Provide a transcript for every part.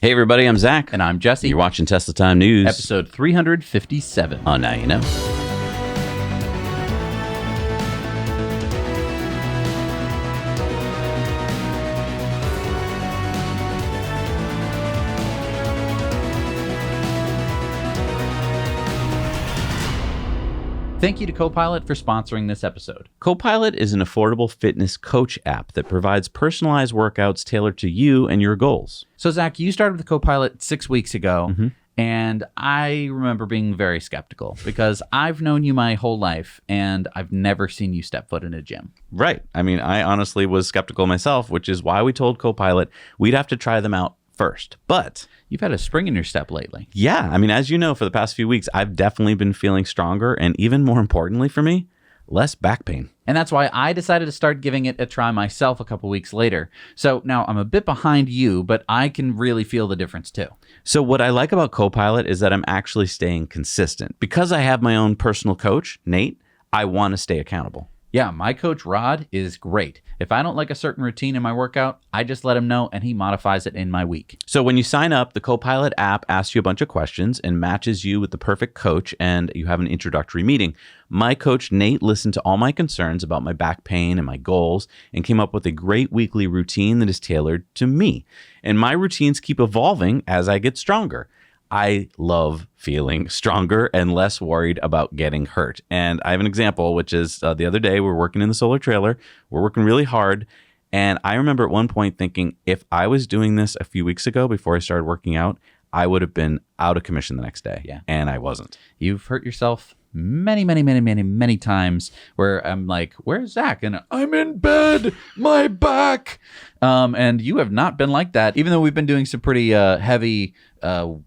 Hey everybody, I'm Zach. And I'm Jesse. You're watching Tesla Time News. Episode 357. Oh, now you know. Thank you to Copilot for sponsoring this episode. Copilot is an affordable fitness coach app that provides personalized workouts tailored to you and your goals. So, Zach, you started with Copilot 6 weeks ago, and I remember being very skeptical because I've known you my whole life, and I've never seen you step foot in a gym. Right. I mean, I honestly was skeptical myself, which is why we told Copilot we'd have to try them out first. But you've had a spring in your step lately. Yeah. I mean, as you know, for the past few weeks, I've definitely been feeling stronger and even more importantly for me, less back pain. And that's why I decided to start giving it a try myself a couple weeks later. So now I'm a bit behind you, but I can really feel the difference too. So what I like about Copilot is that I'm actually staying consistent. Because I have my own personal coach, Nate, I want to stay accountable. Yeah, my coach, Rod, is great. If I don't like a certain routine in my workout, I just let him know and he modifies it in my week. So when you sign up, the Copilot app asks you a bunch of questions and matches you with the perfect coach, and you have an introductory meeting. My coach, Nate, listened to all my concerns about my back pain and my goals and came up with a great weekly routine that is tailored to me. And my routines keep evolving as I get stronger. I love feeling stronger and less worried about getting hurt. And I have an example, which is the other day, we're working in the solar trailer. We're working really hard. And I remember at one point thinking, if I was doing this a few weeks ago before I started working out, I would have been out of commission the next day. Yeah. And I wasn't. You've hurt yourself many times where I'm like, where's Zach? And I'm in bed, my back. And you have not been like that, even though we've been doing some pretty heavy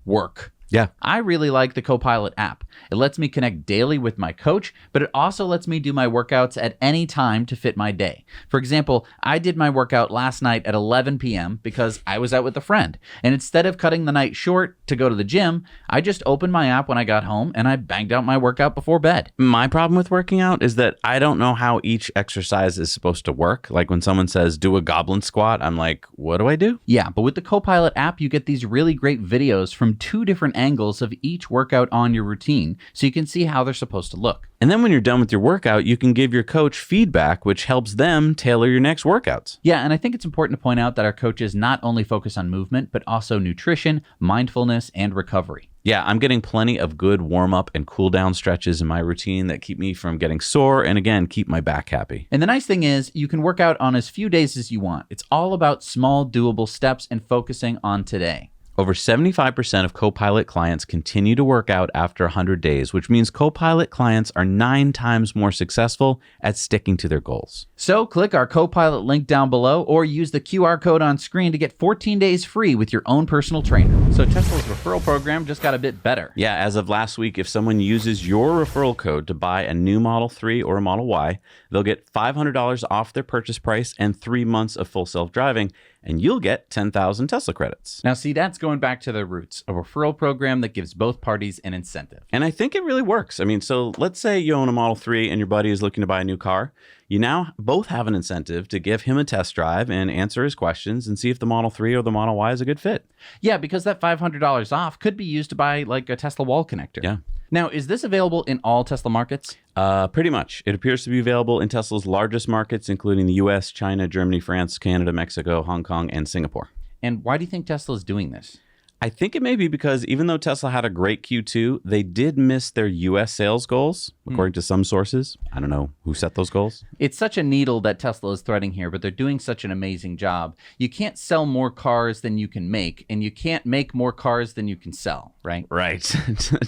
work. Yeah. I really like the Copilot app. It lets me connect daily with my coach, but it also lets me do my workouts at any time to fit my day. For example, I did my workout last night at 11 p.m. because I was out with a friend. And instead of cutting the night short to go to the gym, I just opened my app when I got home and I banged out my workout before bed. My problem with working out is that I don't know how each exercise is supposed to work. Like when someone says, do a goblet squat, I'm like, what do I do? Yeah, but with the Copilot app, you get these really great videos from two different angles of each workout on your routine, so you can see how they're supposed to look. And then when you're done with your workout, you can give your coach feedback, which helps them tailor your next workouts. Yeah, and I think it's important to point out that our coaches not only focus on movement, but also nutrition, mindfulness, and recovery. Yeah, I'm getting plenty of good warm-up and cool-down stretches in my routine that keep me from getting sore and, again, keep my back happy. And the nice thing is you can work out on as few days as you want. It's all about small, doable steps and focusing on today. Over 75% of Copilot clients continue to work out after 100 days, which means Copilot clients are 9 times more successful at sticking to their goals. So click our Copilot link down below or use the QR code on screen to get 14 days free with your own personal trainer. So Tesla's referral program just got a bit better. Yeah, as of last week, if someone uses your referral code to buy a new Model 3 or a Model Y, they'll get $500 off their purchase price and 3 months of full self-driving, and you'll get 10,000 Tesla credits. Now, see, that's going back to the roots, a referral program that gives both parties an incentive. And I think it really works. I mean, so let's say you own a Model 3 and your buddy is looking to buy a new car. You now both have an incentive to give him a test drive and answer his questions and see if the Model 3 or the Model Y is a good fit. Yeah, because that $500 off could be used to buy like a Tesla wall connector. Yeah. Now, is this available in all Tesla markets? Pretty much. It appears to be available in Tesla's largest markets, including the US, China, Germany, France, Canada, Mexico, Hong Kong, and Singapore. And why do you think Tesla is doing this? I think it may be because even though Tesla had a great Q2, they did miss their US sales goals, according to some sources. I don't know who set those goals. It's such a needle that Tesla is threading here, but they're doing such an amazing job. You can't sell more cars than you can make, and you can't make more cars than you can sell, right? Right.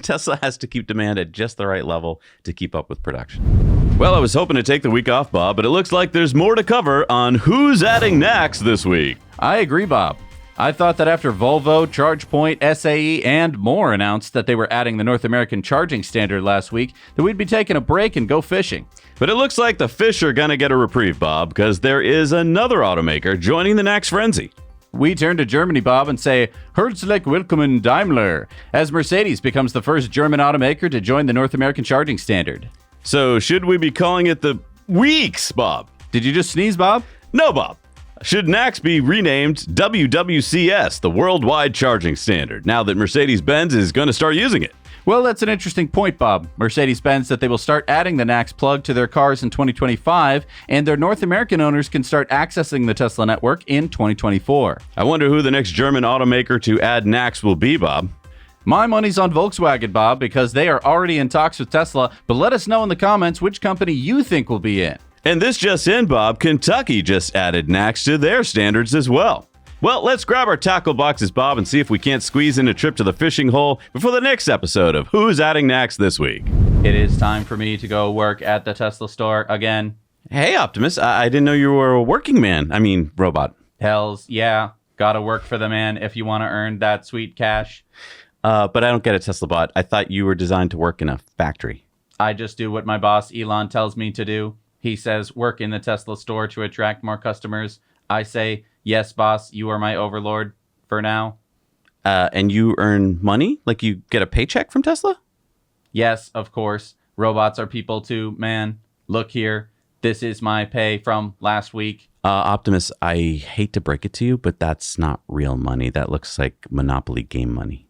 Tesla has to keep demand at just the right level to keep up with production. Well, I was hoping to take the week off, Bob, but it looks like there's more to cover on who's adding NACS this week. I agree, Bob. I thought that after Volvo, ChargePoint, SAE, and more announced that they were adding the North American charging standard last week, that we'd be taking a break and go fishing. But it looks like the fish are going to get a reprieve, Bob, because there is another automaker joining the NACS frenzy. We turn to Germany, Bob, and say, Herzlich willkommen Daimler, as Mercedes becomes the first German automaker to join the North American charging standard. So should we be calling it the Weeks, Bob? Did you just sneeze, Bob? No, Bob. Should NACS be renamed WWCS, the Worldwide Charging Standard, now that Mercedes-Benz is going to start using it? Well, that's an interesting point, Bob. Mercedes-Benz said they will start adding the NACS plug to their cars in 2025, and their North American owners can start accessing the Tesla network in 2024. I wonder who the next German automaker to add NACS will be, Bob. My money's on Volkswagen, Bob, because they are already in talks with Tesla, but let us know in the comments which company you think will be in. And this just in, Bob, Kentucky just added NACS to their standards as well. Well, let's grab our tackle boxes, Bob, and see if we can't squeeze in a trip to the fishing hole before the next episode of Who's Adding NACS This Week. It is time for me to go work at the Tesla store again. Hey, Optimus, I didn't know you were a working man. I mean, robot. Hells yeah, gotta work for the man if you want to earn that sweet cash. But I don't get it, Tesla bot. I thought you were designed to work in a factory. I just do what my boss Elon tells me to do. He says work in the Tesla store to attract more customers. I say, yes, boss, you are my overlord for now. And you earn money? Like you get a paycheck from Tesla? Yes, of course. Robots are people too, man. Look here. This is my pay from last week. Optimus, I hate to break it to you, but that's not real money. That looks like Monopoly game money.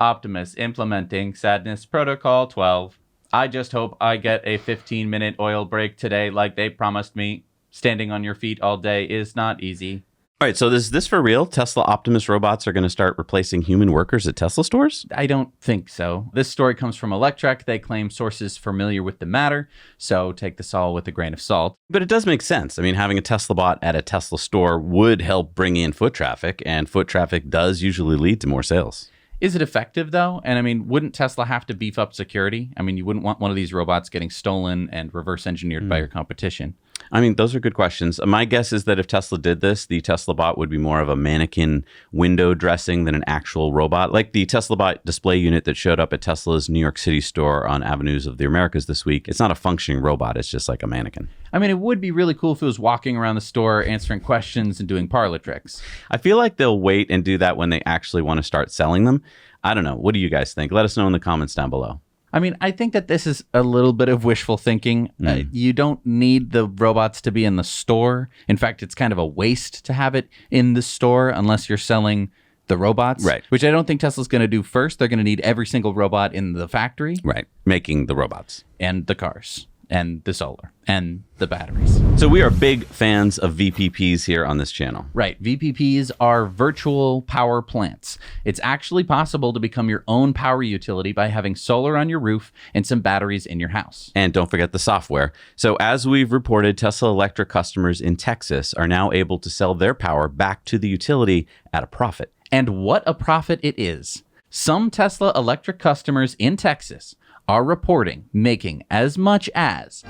Optimus implementing Sadness Protocol 12. I just hope I get a 15-minute oil break today like they promised me. Standing on your feet all day is not easy. All right, so is this for real? Tesla Optimus robots are going to start replacing human workers at Tesla stores? I don't think so. This story comes from Electrek. They claim sources familiar with the matter, so take this all with a grain of salt. But it does make sense. I mean, having a Tesla bot at a Tesla store would help bring in foot traffic, and foot traffic does usually lead to more sales. Is it effective, though? And I mean, wouldn't Tesla have to beef up security? I mean, you wouldn't want one of these robots getting stolen and reverse engineered by your competition. I mean, those are good questions. My guess is that if Tesla did this, the Tesla bot would be more of a mannequin window dressing than an actual robot. Like the Tesla bot display unit that showed up at Tesla's New York City store on Avenues of the Americas this week. It's not a functioning robot. It's just like a mannequin. I mean, it would be really cool if it was walking around the store, answering questions and doing parlor tricks. I feel like they'll wait and do that when they actually want to start selling them. I don't know. What do you guys think? Let us know in the comments down below. I mean, I think that this is a little bit of wishful thinking. You don't need the robots to be in the store. In fact, it's kind of a waste to have it in the store unless you're selling the robots, right? Which I don't think Tesla's going to do first. They're going to need every single robot in the factory. Right. Making the robots. And the cars. And the solar. And the batteries. So we are big fans of VPPs here on this channel. Right. VPPs are virtual power plants. It's actually possible to become your own power utility by having solar on your roof and some batteries in your house. And don't forget the software. So as we've reported, Tesla Electric customers in Texas are now able to sell their power back to the utility at a profit. And what a profit it is. Some Tesla Electric customers in Texas are reporting making as much as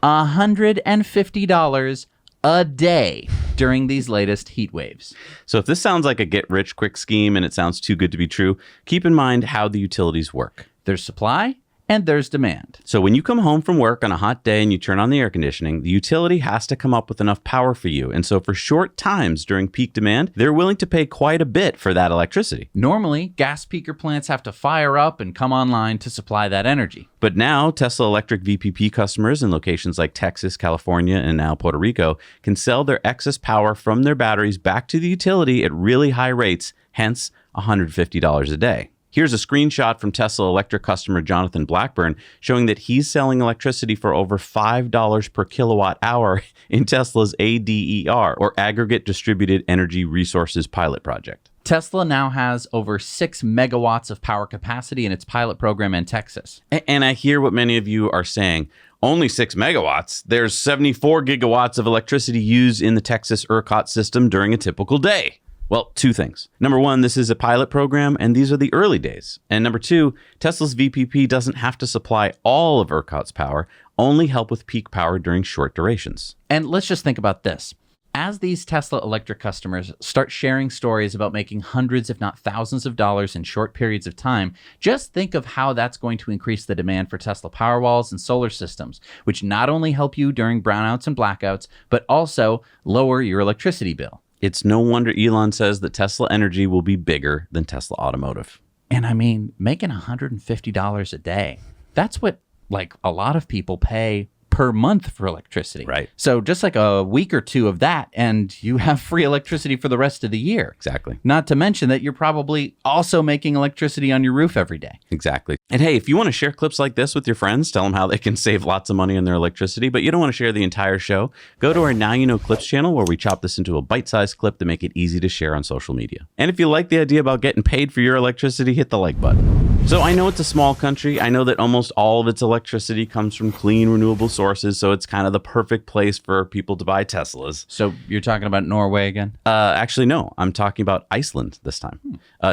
$150 a day during these latest heat waves. So if this sounds like a get-rich-quick scheme and it sounds too good to be true, keep in mind how the utilities work. There's supply and there's demand. So when you come home from work on a hot day and you turn on the air conditioning, the utility has to come up with enough power for you. And so for short times during peak demand, they're willing to pay quite a bit for that electricity. Normally, gas peaker plants have to fire up and come online to supply that energy. But now, Tesla Electric VPP customers in locations like Texas, California, and now Puerto Rico can sell their excess power from their batteries back to the utility at really high rates, hence $150 a day. Here's a screenshot from Tesla Electric customer Jonathan Blackburn showing that he's selling electricity for over $5 per kilowatt hour in Tesla's ADER, or Aggregate Distributed Energy Resources Pilot Project. Tesla now has over 6 megawatts of power capacity in its pilot program in Texas. And I hear what many of you are saying. Only 6 megawatts. There's 74 gigawatts of electricity used in the Texas ERCOT system during a typical day. Well, two things. Number one, this is a pilot program, and these are the early days. And number two, Tesla's VPP doesn't have to supply all of ERCOT's power, only help with peak power during short durations. And let's just think about this. As these Tesla Electric customers start sharing stories about making hundreds, if not thousands of dollars in short periods of time, just think of how that's going to increase the demand for Tesla Powerwalls and solar systems, which not only help you during brownouts and blackouts, but also lower your electricity bill. It's no wonder Elon says that Tesla Energy will be bigger than Tesla Automotive. And I mean, making $150 a day, that's what like a lot of people pay per month for electricity. Right. So just like a week or two of that, and you have free electricity for the rest of the year. Exactly. Not to mention that you're probably also making electricity on your roof every day. Exactly. And hey, if you want to share clips like this with your friends, tell them how they can save lots of money on their electricity, but you don't want to share the entire show, go to our Now You Know Clips channel where we chop this into a bite-sized clip to make it easy to share on social media. And if you like the idea about getting paid for your electricity, hit the like button. So I know it's a small country. I know that almost all of its electricity comes from clean, renewable sources, so it's kind of the perfect place for people to buy Teslas. So you're talking about Norway again? Actually, no. I'm talking about Iceland this time.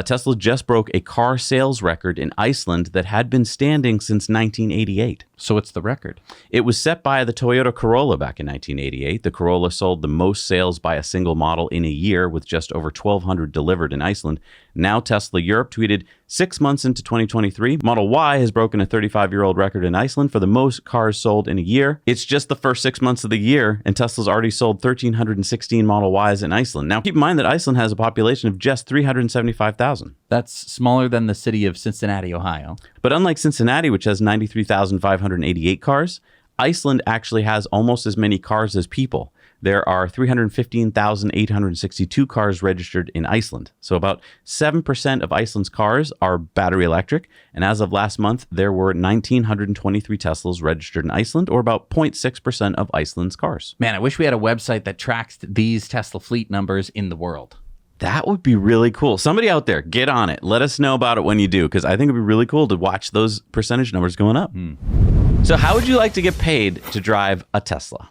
Tesla just broke a car sales record in Iceland that had been standing since 1988. So what's the record? It was set by the Toyota Corolla back in 1988. The Corolla sold the most sales by a single model in a year, with just over 1,200 delivered in Iceland. Now Tesla Europe tweeted, 6 months into 2023, Model Y has broken a 35-year-old record in Iceland for the most cars sold in a year. It's just the first 6 months of the year, and Tesla's already sold 1,316 Model Ys in Iceland. Now, keep in mind that Iceland has a population of just 375,000. That's smaller than the city of Cincinnati, Ohio. But unlike Cincinnati, which has 93,588 cars, Iceland actually has almost as many cars as people. There are 315,862 cars registered in Iceland. So about 7% of Iceland's cars are battery electric. And as of last month, there were 1,923 Teslas registered in Iceland, or about 0.6% of Iceland's cars. Man, I wish we had a website that tracks these Tesla fleet numbers in the world. That would be really cool. Somebody out there, get on it. Let us know about it when you do, because I think it'd be really cool to watch those percentage numbers going up. So how would you like to get paid to drive a Tesla?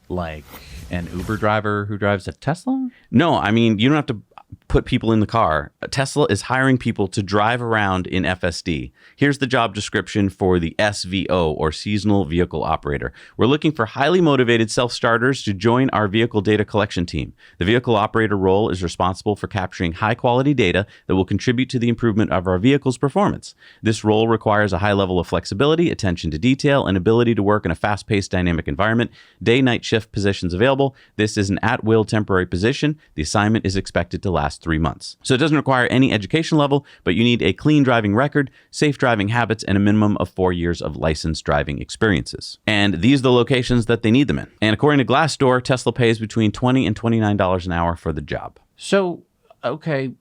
Like an Uber driver who drives a Tesla? No, I mean, you don't have to put people in the car. Tesla is hiring people to drive around in FSD. Here's the job description for the SVO, or Seasonal Vehicle Operator. We're looking for highly motivated self-starters to join our vehicle data collection team. The vehicle operator role is responsible for capturing high-quality data that will contribute to the improvement of our vehicle's performance. This role requires a high level of flexibility, attention to detail, and ability to work in a fast-paced, dynamic environment. Day-night shift positions available. This is an at-will temporary position. The assignment is expected to last 3 months. So it doesn't require any education level, but you need a clean driving record, safe driving habits, and a minimum of 4 years of licensed driving experiences. And these are the locations that they need them in. And according to Glassdoor, Tesla pays between $20 and $29 an hour for the job. So, okay,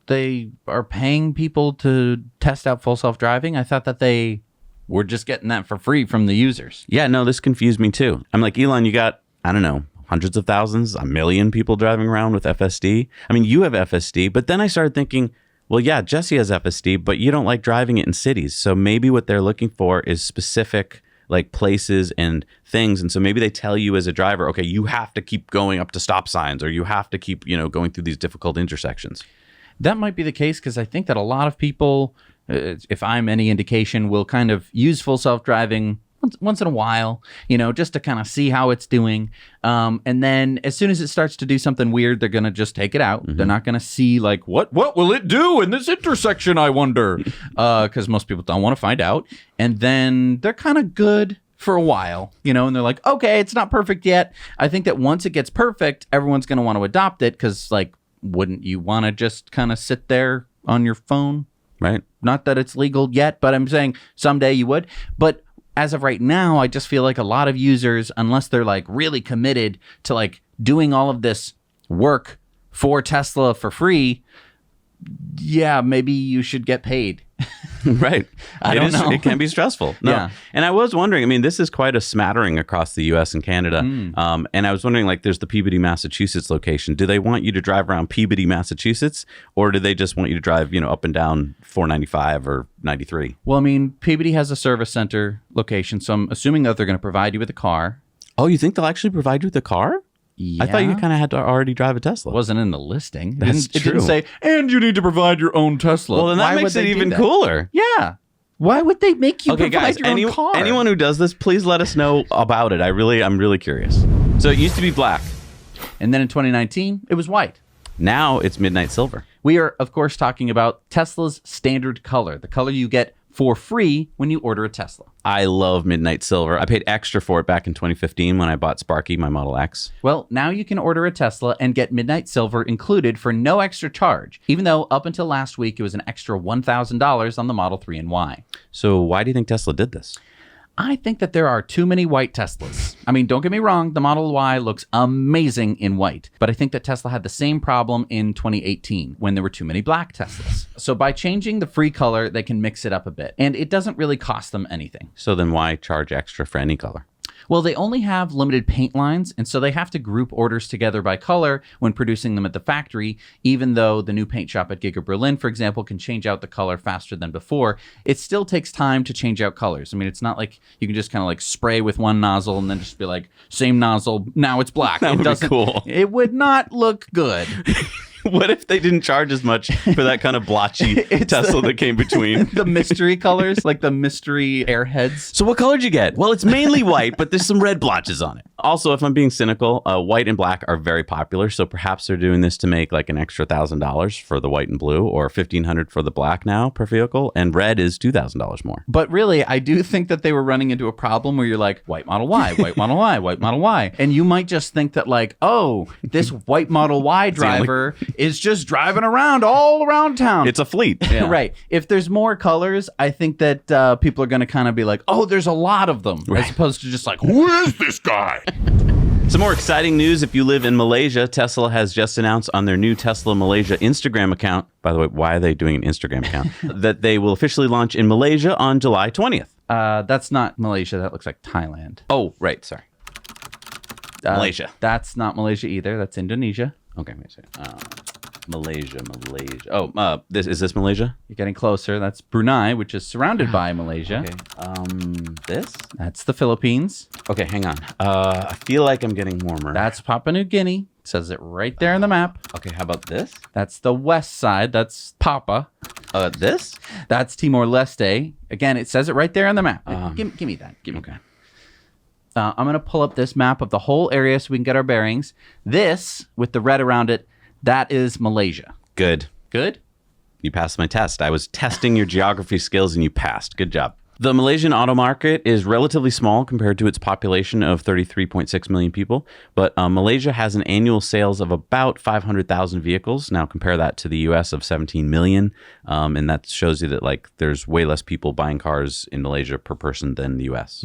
they are paying people to test out full self-driving? I thought that they were just getting that for free from the users. Yeah, no, this confused me too. I'm like, Elon, you got, I don't know, hundreds of thousands, 1 million people driving around with FSD. I mean, you have FSD, but then I started thinking, well, yeah, Jesse has FSD, but you don't like driving it in cities. So maybe what they're looking for is specific like places and things. And so maybe they tell you as a driver, okay, you have to keep going up to stop signs, or you have to keep, going through these difficult intersections. That might be the case, because I think that a lot of people, if I'm any indication, will kind of use full self-driving once in a while, just to kind of see how it's doing. And then as soon as it starts to do something weird, they're going to just take it out. Mm-hmm. They're not going to see like, what will it do in this intersection, I wonder? Because most people don't want to find out. And then they're kind of good for a while, and they're like, okay, it's not perfect yet. I think that once it gets perfect, everyone's going to want to adopt it, because like, wouldn't you want to just kind of sit there on your phone? Right. Not that it's legal yet, but I'm saying someday you would. But as of right now, I just feel like a lot of users, unless they're like really committed to like doing all of this work for Tesla for free, yeah, maybe you should get paid. Right. I don't know. It can be stressful. No. Yeah. And I was wondering, I mean, this is quite a smattering across the U.S. and Canada. And I was wondering, like, there's the Peabody, Massachusetts location. Do they want you to drive around Peabody, Massachusetts, or do they just want you to drive, up and down 495 or 93? Well, I mean, Peabody has a service center location, so I'm assuming that they're going to provide you with a car. Oh, you think they'll actually provide you with a car? Yeah. I thought you kind of had to already drive a Tesla. It wasn't in the listing. That's true. It didn't say, and you need to provide your own Tesla. Well, then that makes it even cooler. Yeah. Why would they make you provide your own car? Anyone who does this, please let us know about it. I'm really curious. So it used to be black. And then in 2019, it was white. Now it's midnight silver. We are, of course, talking about Tesla's standard color, the color you get for free when you order a Tesla. I love midnight silver. I paid extra for it back in 2015 when I bought Sparky, my Model X. Well, now you can order a Tesla and get midnight silver included for no extra charge, even though up until last week it was an extra $1,000 on the Model 3 and Y. So why do you think Tesla did this? I think that there are too many white Teslas. I mean, don't get me wrong, the Model Y looks amazing in white, but I think that Tesla had the same problem in 2018 when there were too many black Teslas. So by changing the free color, they can mix it up a bit, and it doesn't really cost them anything. So then why charge extra for any color? Well, they only have limited paint lines, and so they have to group orders together by color when producing them at the factory, even though the new paint shop at Giga Berlin, for example, can change out the color faster than before. It still takes time to change out colors. I mean, it's not like you can just kind of like spray with one nozzle and then just be like, same nozzle, now it's black. That would be cool. It would not look good. What if they didn't charge as much for that kind of blotchy Tesla that came between? The mystery colors, like the mystery airheads. So what color did you get? Well, it's mainly white, but there's some red blotches on it. Also, if I'm being cynical, white and black are very popular. So perhaps they're doing this to make like an extra $1,000 for the white and blue, or $1,500 for the black now per vehicle. And red is $2,000 more. But really, I do think that they were running into a problem where you're like, white Model Y, white Model Y, white Model Y. And you might just think that like, oh, this white Model Y driver is just driving around all around town. It's a fleet. Yeah. Right. If there's more colors, I think that people are going to kind of be like, oh, there's a lot of them, as opposed to just like, who is this guy? Some more exciting news. If you live in Malaysia, Tesla has just announced on their new Tesla Malaysia Instagram account, by the way, why are they doing an Instagram account, that they will officially launch in Malaysia on July 20th. That's not Malaysia. That looks like Thailand. Oh, right. Sorry. Malaysia. That's not Malaysia either. That's Indonesia. Okay, wait a second. Malaysia. Oh, is this Malaysia? You're getting closer. That's Brunei, which is surrounded by Malaysia. Okay. This? That's the Philippines. Okay, hang on. I feel like I'm getting warmer. That's Papua New Guinea. It says it right there in the map. Okay, how about this? That's the west side. That's Papa. This? That's Timor-Leste. Again, it says it right there in the map. Give me that. Give me that. I'm going to pull up this map of the whole area so we can get our bearings. This, with the red around it, that is Malaysia. Good. Good? You passed my test. I was testing your geography skills and you passed. Good job. The Malaysian auto market is relatively small compared to its population of 33.6 million people, but Malaysia has an annual sales of about 500,000 vehicles. Now compare that to the US of 17 million, and that shows you that like there's way less people buying cars in Malaysia per person than the US.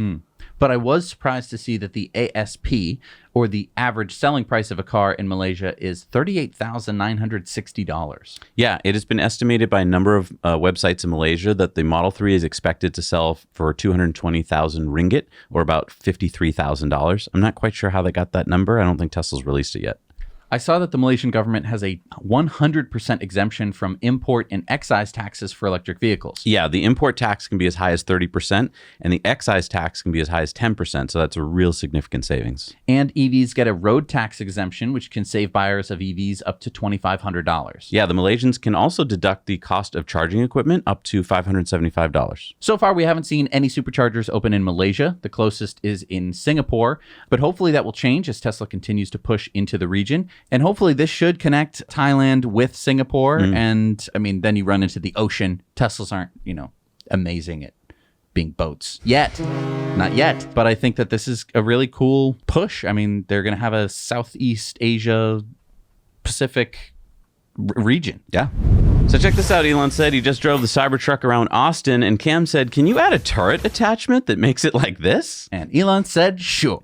But I was surprised to see that the ASP, or the average selling price of a car in Malaysia, is $38,960. Yeah, it has been estimated by a number of websites in Malaysia that the Model 3 is expected to sell for 220,000 ringgit, or about $53,000. I'm not quite sure how they got that number. I don't think Tesla's released it yet. I saw that the Malaysian government has a 100% exemption from import and excise taxes for electric vehicles. Yeah, the import tax can be as high as 30%, and the excise tax can be as high as 10%, so that's a real significant savings. And EVs get a road tax exemption, which can save buyers of EVs up to $2,500. Yeah, the Malaysians can also deduct the cost of charging equipment up to $575. So far, we haven't seen any superchargers open in Malaysia. The closest is in Singapore, but hopefully that will change as Tesla continues to push into the region. And hopefully this should connect Thailand with Singapore. And I mean, then you run into the ocean. Teslas aren't, amazing at being boats yet. Not yet. But I think that this is a really cool push. I mean, they're going to have a Southeast Asia Pacific region. Yeah. So check this out. Elon said he just drove the Cybertruck around Austin, and Cam said, can you add a turret attachment that makes it like this? And Elon said, sure.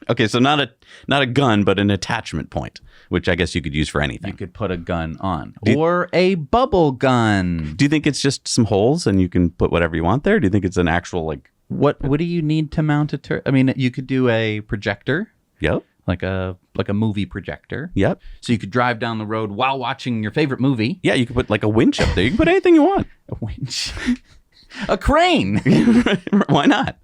Okay, so not a gun, but an attachment point, which I guess you could use for anything. You could put a gun on. Or a bubble gun. Do you think it's just some holes and you can put whatever you want there? Do you think it's an actual, like... What do you need to mount a turret? I mean, you could do a projector. Yep. Like a movie projector. Yep. So you could drive down the road while watching your favorite movie. Yeah, you could put like a winch up there. You can put anything you want. A winch. A crane. Why not?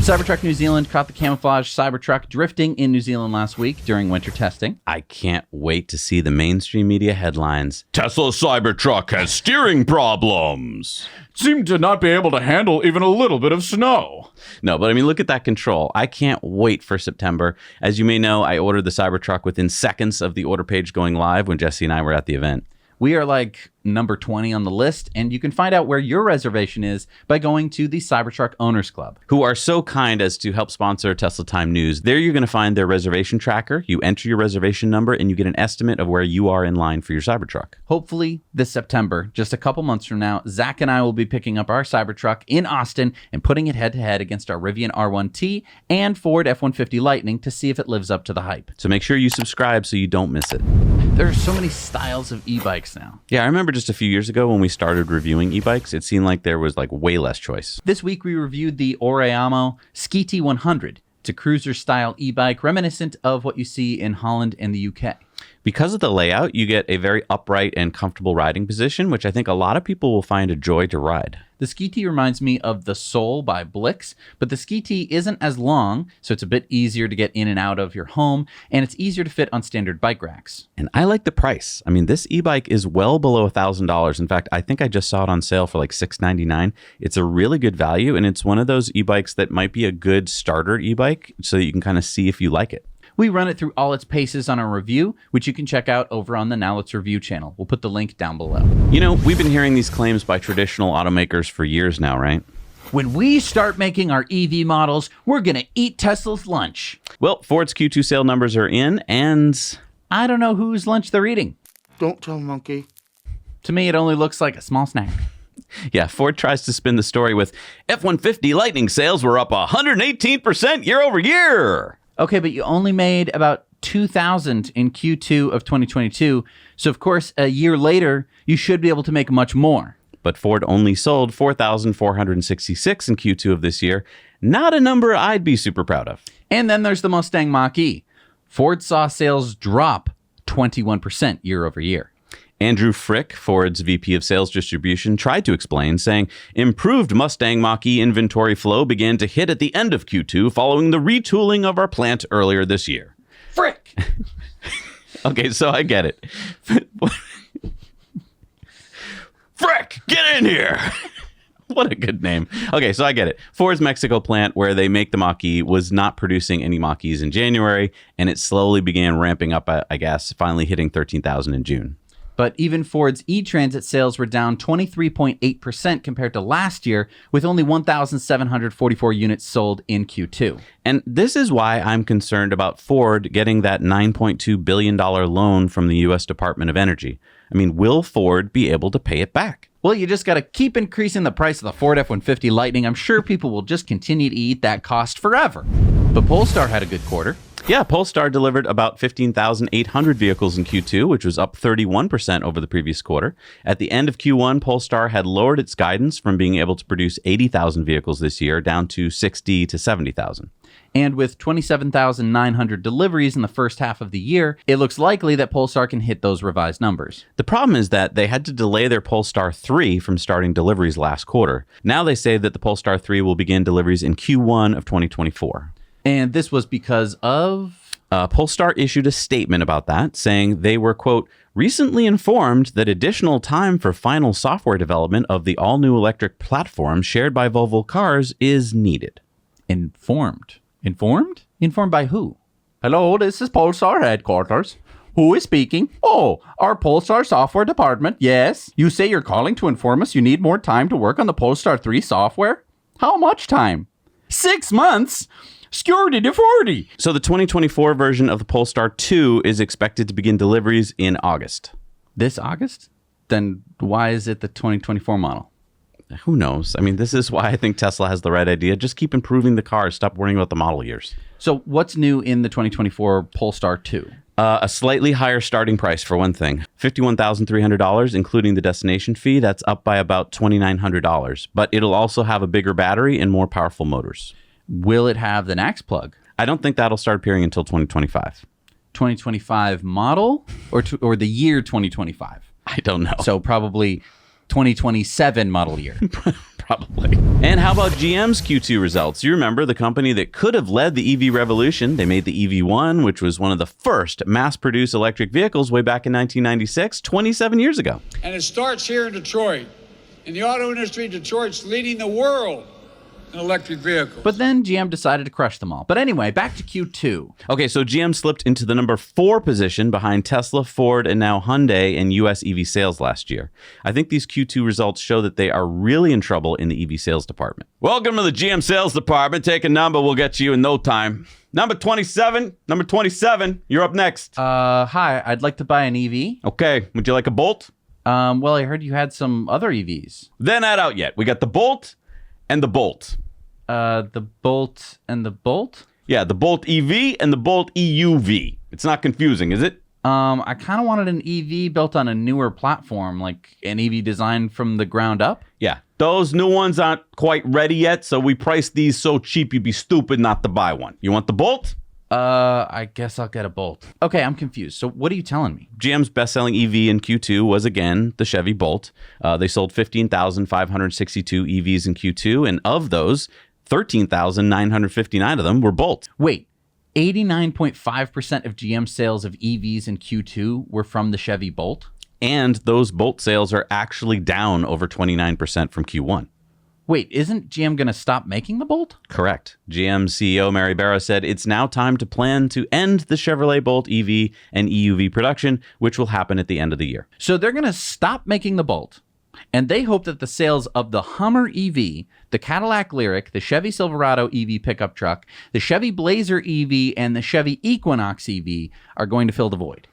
Cybertruck New Zealand caught the camouflage Cybertruck drifting in New Zealand last week during winter testing. I can't wait to see the mainstream media headlines. Tesla Cybertruck has steering problems. Seemed to not be able to handle even a little bit of snow. No, but I mean, look at that control. I can't wait for September. As you may know, I ordered the Cybertruck within seconds of the order page going live when Jesse and I were at the event. We are like number 20 on the list, and you can find out where your reservation is by going to the Cybertruck Owners Club, who are so kind as to help sponsor Tesla Time News. There you're going to find their reservation tracker. You enter your reservation number and you get an estimate of where you are in line for your Cybertruck. Hopefully this September, just a couple months from now, Zach and I will be picking up our Cybertruck in Austin and putting it head-to-head against our Rivian R1T and Ford F-150 Lightning to see if it lives up to the hype. So make sure you subscribe so you don't miss it. There are so many styles of e-bikes now. Yeah, I remember just a few years ago when we started reviewing e-bikes, it seemed like there was like way less choice. This week we reviewed the Oraimo Sciiti 100. It's a cruiser-style e-bike reminiscent of what you see in Holland and the UK. Because of the layout, you get a very upright and comfortable riding position, which I think a lot of people will find a joy to ride. The Sciiti reminds me of the Soul by Blix, but the Sciiti isn't as long, so it's a bit easier to get in and out of your home, and it's easier to fit on standard bike racks. And I like the price. I mean, this e-bike is well below $1,000. In fact, I think I just saw it on sale for like $699. It's a really good value, and it's one of those e-bikes that might be a good starter e-bike so that you can kind of see if you like it. We run it through all its paces on our review, which you can check out over on the Now Let's Review channel. We'll put the link down below. You know, we've been hearing these claims by traditional automakers for years now, right? When we start making our EV models, we're going to eat Tesla's lunch. Well, Ford's Q2 sale numbers are in, and I don't know whose lunch they're eating. Don't tell Monkey. To me, it only looks like a small snack. Yeah, Ford tries to spin the story with F-150 Lightning sales were up 118% year over year. Okay, but you only made about 2,000 in Q2 of 2022. So, of course, a year later, you should be able to make much more. But Ford only sold 4,466 in Q2 of this year. Not a number I'd be super proud of. And then there's the Mustang Mach-E. Ford saw sales drop 21% year over year. Andrew Frick, Ford's VP of Sales Distribution, tried to explain, saying, improved Mustang Mach-E inventory flow began to hit at the end of Q2 following the retooling of our plant earlier this year. Frick! Okay, so I get it. Frick, get in here! What a good name. Okay, so I get it. Ford's Mexico plant, where they make the Mach-E, was not producing any Mach-E's in January, and it slowly began ramping up, I guess, finally hitting 13,000 in June. But even Ford's e-Transit sales were down 23.8% compared to last year, with only 1,744 units sold in Q2. And this is why I'm concerned about Ford getting that $9.2 billion loan from the U.S. Department of Energy. I mean, will Ford be able to pay it back? Well, you just got to keep increasing the price of the Ford F-150 Lightning. I'm sure people will just continue to eat that cost forever. But Polestar had a good quarter. Yeah, Polestar delivered about 15,800 vehicles in Q2, which was up 31% over the previous quarter. At the end of Q1, Polestar had lowered its guidance from being able to produce 80,000 vehicles this year down to 60 to 70,000. And with 27,900 deliveries in the first half of the year, it looks likely that Polestar can hit those revised numbers. The problem is that they had to delay their Polestar 3 from starting deliveries last quarter. Now they say that the Polestar 3 will begin deliveries in Q1 of 2024. And this was because of... Polestar issued a statement about that, saying they were, quote, recently informed that additional time for final software development of the all-new electric platform shared by Volvo Cars is needed. Informed? Informed? Informed by who? Hello, this is Polestar headquarters. Who is speaking? Oh, our Polestar software department, yes. You say you're calling to inform us you need more time to work on the Polestar 3 software? How much time? 6 months? Security to 40. So the 2024 version of the Polestar 2 is expected to begin deliveries in August. This August? Then why is it the 2024 model? Who knows? I mean, this is why I think Tesla has the right idea. Just keep improving the car. Stop worrying about the model years. So what's new in the 2024 Polestar 2? A slightly higher starting price, for one thing. $51,300, including the destination fee. That's up by about $2,900. But it'll also have a bigger battery and more powerful motors. Will it have the NACS plug? I don't think that'll start appearing until 2025. 2025 model or the year 2025? I don't know. So probably 2027 model year. Probably. And how about GM's Q2 results? You remember the company that could have led the EV revolution. They made the EV1, which was one of the first mass-produced electric vehicles way back in 1996, 27 years ago. And it starts here in Detroit. In the auto industry, Detroit's leading the world an electric vehicle. But then GM decided to crush them all. But anyway, back to Q2. Okay, so GM slipped into the number 4 position behind Tesla, Ford, and now Hyundai in U.S. EV sales last year. I think these Q2 results show that they are really in trouble in the EV sales department. Welcome to the GM sales department. Take a number, we'll get to you in no time. Number 27, you're up next. Hi, I'd like to buy an EV. Okay, would you like a Bolt? Well, I heard you had some other EVs. They're not out yet. We got the Bolt and the Bolt. The Bolt and the Bolt? Yeah, the Bolt EV and the Bolt EUV. It's not confusing, is it? I kind of wanted an EV built on a newer platform, like an EV designed from the ground up. Yeah, those new ones aren't quite ready yet, so we priced these so cheap you'd be stupid not to buy one. You want the Bolt? I guess I'll get a Bolt. Okay, I'm confused. So what are you telling me? GM's best-selling EV in Q2 was, again, the Chevy Bolt. They sold 15,562 EVs in Q2, and of those, 13,959 of them were Bolts. Wait, 89.5% of GM sales of EVs in Q2 were from the Chevy Bolt? And those Bolt sales are actually down over 29% from Q1. Wait, isn't GM going to stop making the Bolt? Correct. GM CEO Mary Barra said it's now time to plan to end the Chevrolet Bolt EV and EUV production, which will happen at the end of the year. So they're going to stop making the Bolt, and they hope that the sales of the Hummer EV, the Cadillac Lyriq, the Chevy Silverado EV pickup truck, the Chevy Blazer EV, and the Chevy Equinox EV are going to fill the void.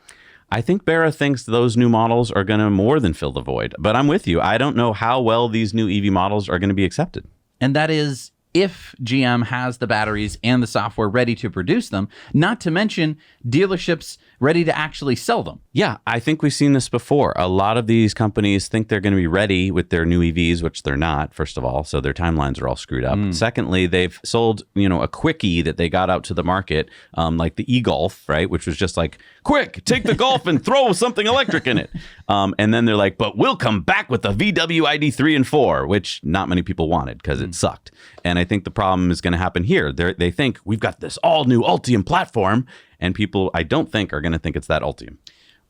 I think Barra thinks those new models are going to more than fill the void, but I'm with you. I don't know how well these new EV models are going to be accepted. And that is if GM has the batteries and the software ready to produce them, not to mention dealerships ready to actually sell them. Yeah, I think we've seen this before. A lot of these companies think they're going to be ready with their new EVs, which they're not, first of all, so their timelines are all screwed up. Secondly, they've sold, a quickie that they got out to the market, like the e-Golf, right, which was just like, quick, take the Golf and throw something electric in it. And then they're like, but we'll come back with the VW ID3 and 4, which not many people wanted because it sucked. And I think the problem is going to happen here. They think we've got this all new Ultium platform, and people, I don't think, are going to think it's that Ultium.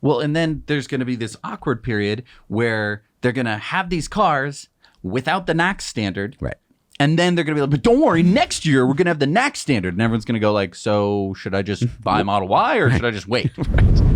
Well, and then there's going to be this awkward period where they're going to have these cars without the NACS standard. Right. And then they're going to be like, but don't worry, next year we're going to have the NACS standard. And everyone's going to go like, so should I just buy Model Y or should I just wait?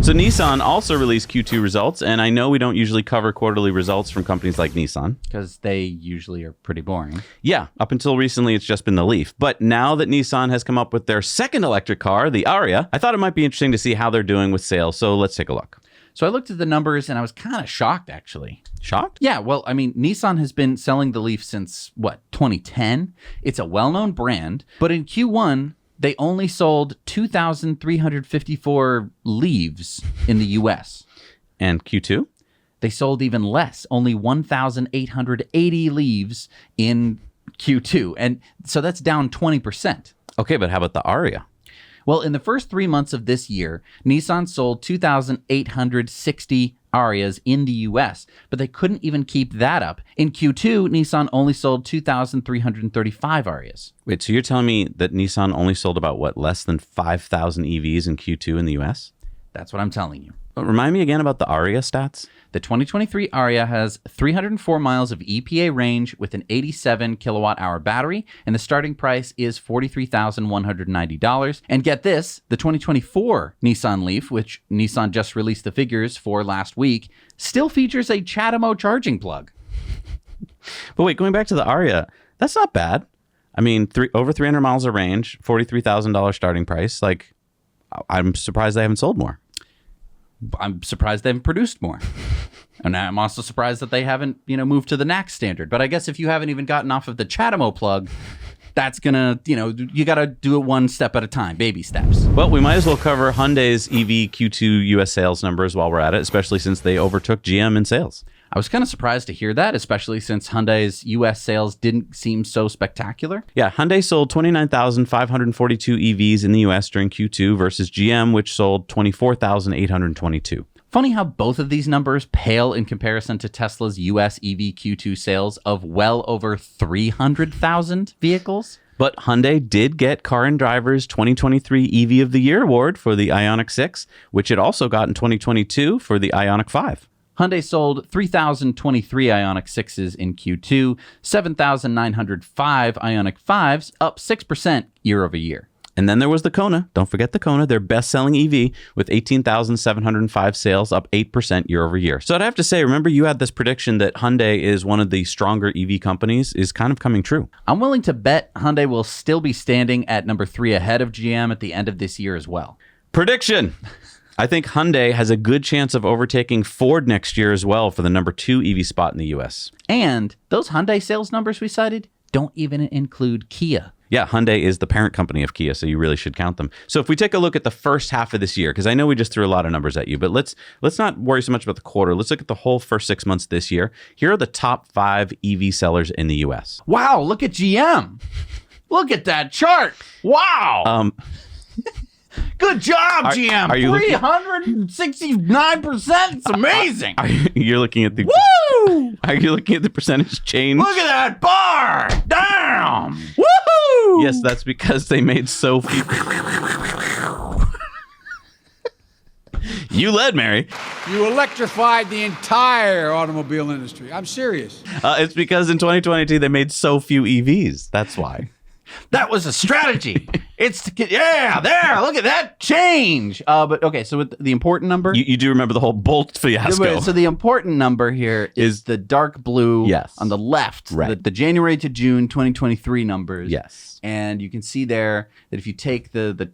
So Nissan also released Q2 results, and I know we don't usually cover quarterly results from companies like Nissan. Because they usually are pretty boring. Yeah, up until recently it's just been the Leaf. But now that Nissan has come up with their second electric car, the Ariya, I thought it might be interesting to see how they're doing with sales. So let's take a look. So I looked at the numbers and I was kind of shocked, actually. Shocked? Yeah, well, I mean, Nissan has been selling the Leaf since, 2010? It's a well-known brand, but in Q1, they only sold 2,354 Leaves in the U.S. And Q2? They sold even less, only 1,880 Leaves in Q2. And so that's down 20%. Okay, but how about the Ariya? Well, in the first 3 months of this year, Nissan sold 2,860 Arias in the U.S., but they couldn't even keep that up. In Q2, Nissan only sold 2,335 Arias. Wait, so you're telling me that Nissan only sold about, less than 5,000 EVs in Q2 in the U.S.? That's what I'm telling you. Remind me again about the Ariya stats. The 2023 Ariya has 304 miles of EPA range with an 87 kilowatt-hour battery, and the starting price is $43,190. And get this, the 2024 Nissan Leaf, which Nissan just released the figures for last week, still features a CHAdeMO charging plug. But wait, going back to the Ariya, that's not bad. I mean, over 300 miles of range, $43,000 starting price. Like, I'm surprised they haven't sold more. I'm surprised they haven't produced more. And I'm also surprised that they haven't, moved to the NACS standard. But I guess if you haven't even gotten off of the CHAdeMO plug, that's going to, you got to do it one step at a time, baby steps. Well, we might as well cover Hyundai's EV Q2 US sales numbers while we're at it, especially since they overtook GM in sales. I was kind of surprised to hear that, especially since Hyundai's U.S. sales didn't seem so spectacular. Yeah, Hyundai sold 29,542 EVs in the U.S. during Q2 versus GM, which sold 24,822. Funny how both of these numbers pale in comparison to Tesla's U.S. EV Q2 sales of well over 300,000 vehicles. But Hyundai did get Car and Driver's 2023 EV of the Year award for the Ioniq 6, which it also got in 2022 for the Ioniq 5. Hyundai sold 3,023 Ioniq 6s in Q2, 7,905 Ioniq 5s, up 6% year over year. And then there was the Kona. Don't forget the Kona, their best-selling EV with 18,705 sales, up 8% year over year. So I'd have to say, remember you had this prediction that Hyundai is one of the stronger EV companies is kind of coming true. I'm willing to bet Hyundai will still be standing at number 3 ahead of GM at the end of this year as well. Prediction! I think Hyundai has a good chance of overtaking Ford next year as well for the number 2 EV spot in the U.S. And those Hyundai sales numbers we cited don't even include Kia. Yeah, Hyundai is the parent company of Kia, so you really should count them. So if we take a look at the first half of this year, because I know we just threw a lot of numbers at you, but let's not worry so much about the quarter. Let's look at the whole first 6 months this year. Here are the top 5 EV sellers in the U.S. Wow, look at GM. Look at that chart. Wow. Good job, GM. Are you 369%. It's amazing. You're looking at the Woo! Are you looking at the percentage change? Look at that bar. Damn. Woohoo! Yes, that's because they made so few. You led, Mary. You electrified the entire automobile industry. I'm serious. It's because in 2022 they made so few EVs. That's why. That was a strategy. It's there. Look at that change. But okay, so with the important number, You do remember the whole Bolt fiasco. So the important number here is the dark blue on the left, Right. the January to June 2023 numbers. Yes. And you can see there that if you take the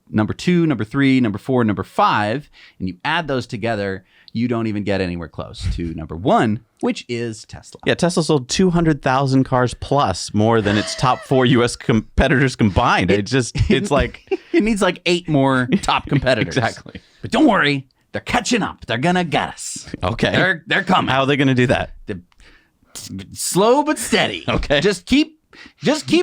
number 2, number 3, number 4, number 5, and you add those together, you don't even get anywhere close to number 1, which is Tesla. Yeah, Tesla sold 200,000 cars plus more than its top 4 U.S. competitors combined. It's like... It needs like 8 more top competitors. Exactly. But don't worry, they're catching up. They're going to get us. Okay. They're coming. How are they going to do that? Slow but steady. Okay. Just keep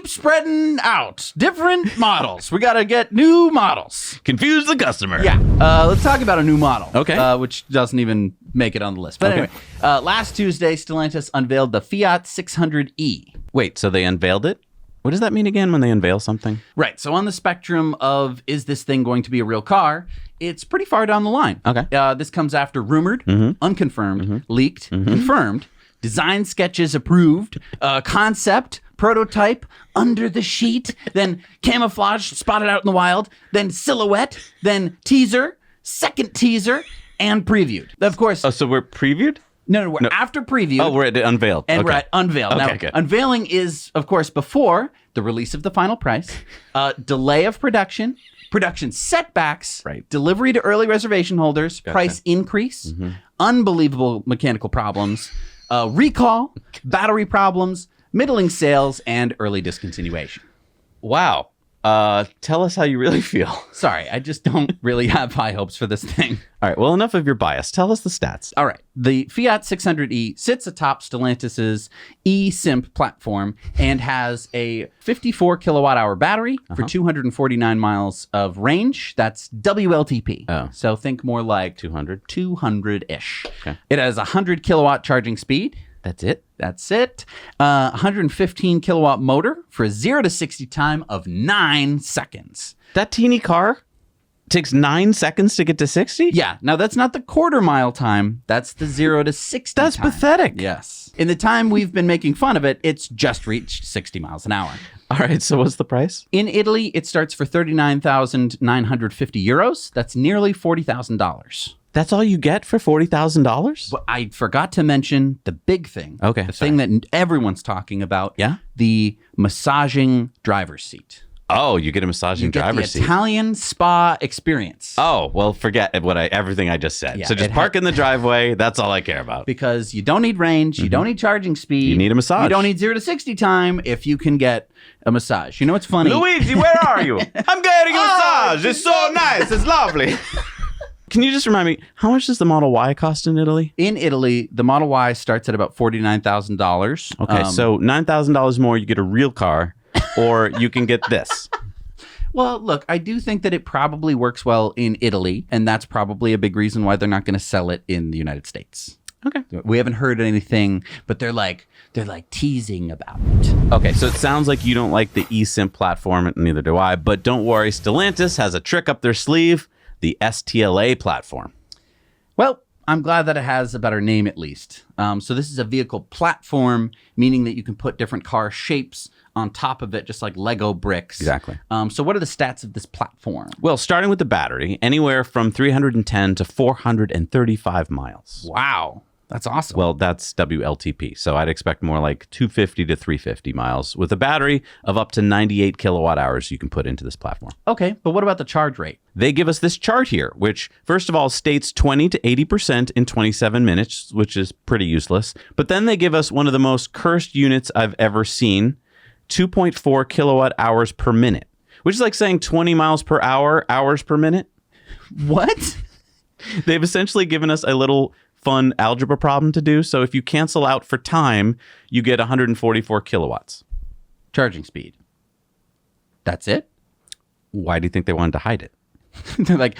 spreading out different models. We got to get new models. Confuse the customer. Yeah. Let's talk about a new model. Okay. Which doesn't even make it on the list. But Okay. anyway, last Tuesday, Stellantis unveiled the Fiat 600e. Wait, so they unveiled it? What does that mean again when they unveil something? Right. So on the spectrum of is this thing going to be a real car, it's pretty far down the line. Okay. This comes after rumored, unconfirmed, leaked, confirmed, design sketches approved, concept, prototype, under the sheet, then camouflage spotted out in the wild, then silhouette, then teaser, second teaser, and previewed. Of course. Oh, so we're previewed? No, we're after preview. Oh, we're at unveiled. And okay. we're at unveiled. Okay, Now, good. unveiling is, of course, before the release of the final price, delay of production setbacks, Right. delivery to early reservation holders, price increase, unbelievable mechanical problems, recall, battery problems, middling sales, and early discontinuation. Wow. Tell us how you really feel. Sorry, I just don't really have high hopes for this thing. All right. Well, enough of your bias. Tell us the stats. All right. The Fiat 600e sits atop Stellantis' eSimp platform and has a 54 kilowatt hour battery for 249 miles of range. That's WLTP. Oh. So think more like 200. 200-ish. Okay. It has a 100 kilowatt charging speed. That's it? That's it. 115 kilowatt motor for a 0 to 60 time of 9 seconds. That teeny car takes 9 seconds to get to 60? Yeah. Now, that's not the quarter mile time. That's the 0 to 60 That's time. pathetic. Yes. In the time we've been making fun of it, it's just reached 60 miles an hour. All right. So what's the price? In Italy, it starts for 39,950 euros. That's nearly $40,000. That's all you get for $40,000? But I forgot to mention the big thing. Okay, The sorry. thing that everyone's talking about. Yeah? The massaging driver's seat. Oh, you get a massaging You get the driver's seat. Italian spa experience. Oh, well, forget everything I just said. Yeah, so just it park in the driveway. That's all I care about. Because you don't need range, you don't need charging speed. You need a massage. You don't need 0 to 60 time if you can get a massage. You know what's funny? Luigi, where are you? I'm getting a massage. It's so nice. It's lovely. Can you just remind me, how much does the Model Y cost in Italy? In Italy, the Model Y starts at about $49,000. Okay, so $9,000 more, you get a real car, or you can get this. Well, look, I do think that it probably works well in Italy, and that's probably a big reason why they're not going to sell it in the United States. Okay. We haven't heard anything, but they're like teasing about it. Okay, so it sounds like you don't like the eSIM platform, and neither do I, but don't worry, Stellantis has a trick up their sleeve, the STLA platform. Well, I'm glad that it has a better name at least. So this is a vehicle platform, meaning that you can put different car shapes on top of it, just like Lego bricks. Exactly. So what are the stats of this platform? Well, starting with the battery, anywhere from 310 to 435 miles. Wow. That's awesome. Well, that's WLTP. So I'd expect more like 250 to 350 miles with a battery of up to 98 kilowatt hours you can put into this platform. Okay, but what about the charge rate? They give us this chart here, which first of all states 20 to 80% in 27 minutes, which is pretty useless. But then they give us one of the most cursed units I've ever seen, 2.4 kilowatt hours per minute, which is like saying 20 miles per hour, hours per minute. What? They've essentially given us a little fun algebra problem to do. So if you cancel out for time, you get 144 kilowatts. Charging speed. That's it? Why do you think they wanted to hide it? They're like,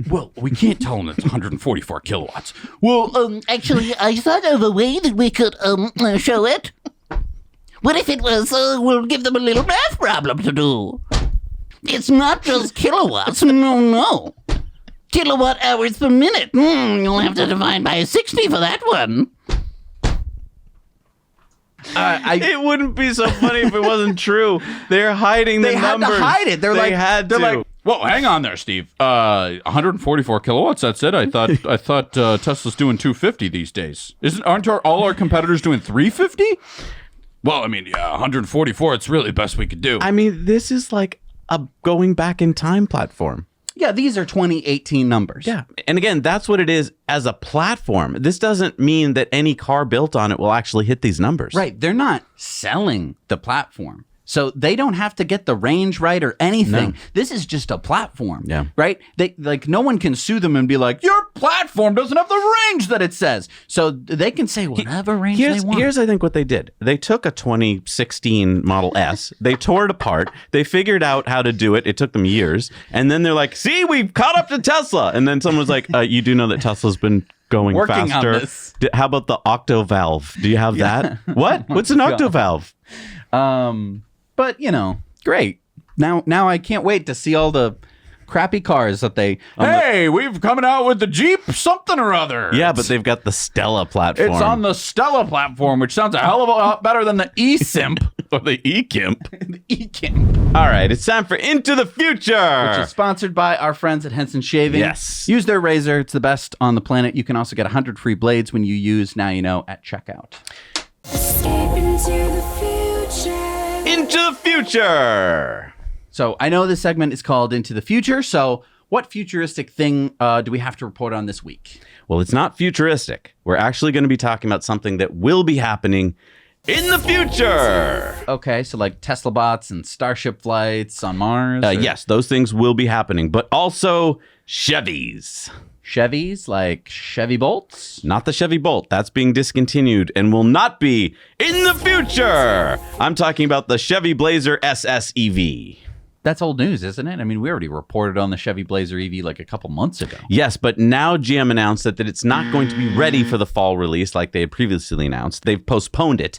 well, we can't tell them it's 144 kilowatts. Well, actually, I thought of a way that we could show it. What if it was, we'll give them a little math problem to do. It's not just kilowatts, no. Kilowatt hours per minute. You'll have to divide by 60 for that one. It wouldn't be so funny if it wasn't true. They're hiding the numbers. They had to hide it. They're like, Whoa, hang on there, Steve. 144 kilowatts. That's it. I thought Tesla's doing 250 these days. Aren't all our competitors doing 350? Well, I mean, yeah, 144. It's really the best we could do. I mean, this is like a going back in time platform. yeah, these are 2018 numbers. Yeah. And again, that's what it is as a platform. This doesn't mean that any car built on it will actually hit these numbers. Right. They're not selling the platform. So they don't have to get the range right or anything. No. This is just a platform. Yeah. Right? They like no one can sue them and be like, your platform doesn't have the range that it says. So they can say whatever range they want. Here's I think what they did. They took a 2016 Model S, they tore it apart, they figured out how to do it. It took them years. And then they're like, see, we've caught up to Tesla. And then someone was like, you do know that Tesla's been going Working faster. on this. How about the octovalve? Do you have that? What? What's an octovalve? But you know, great. Now I can't wait to see all the crappy cars that they. Hey, we've coming out with the Jeep something or other. Yeah, but they've got the STLA platform. It's on the STLA platform, which sounds a hell of a lot better than the eSimp. or the eKimp. the e-Kim, All right, it's time for Into the Future. which is sponsored by our friends at Henson Shaving. Yes. Use their razor; it's the best on the planet. You can also get 100 free blades when you use Now You Know at checkout. Escape into the future. Into the Future. So I know this segment is called Into the Future. So what futuristic thing do we have to report on this week? Well, it's not futuristic. We're actually going to be talking about something that will be happening in the future. Okay, so like Tesla bots and Starship flights on Mars? or Yes, those things will be happening, but also Chevys. Chevys, like Chevy Bolts? Not the Chevy Bolt. That's being discontinued and will not be in the future. I'm talking about the Chevy Blazer SS EV. That's old news, isn't it? I mean, we already reported on the Chevy Blazer EV like a couple months ago. Yes, but now GM announced that it's not going to be ready for the fall release like they had previously announced. They've postponed it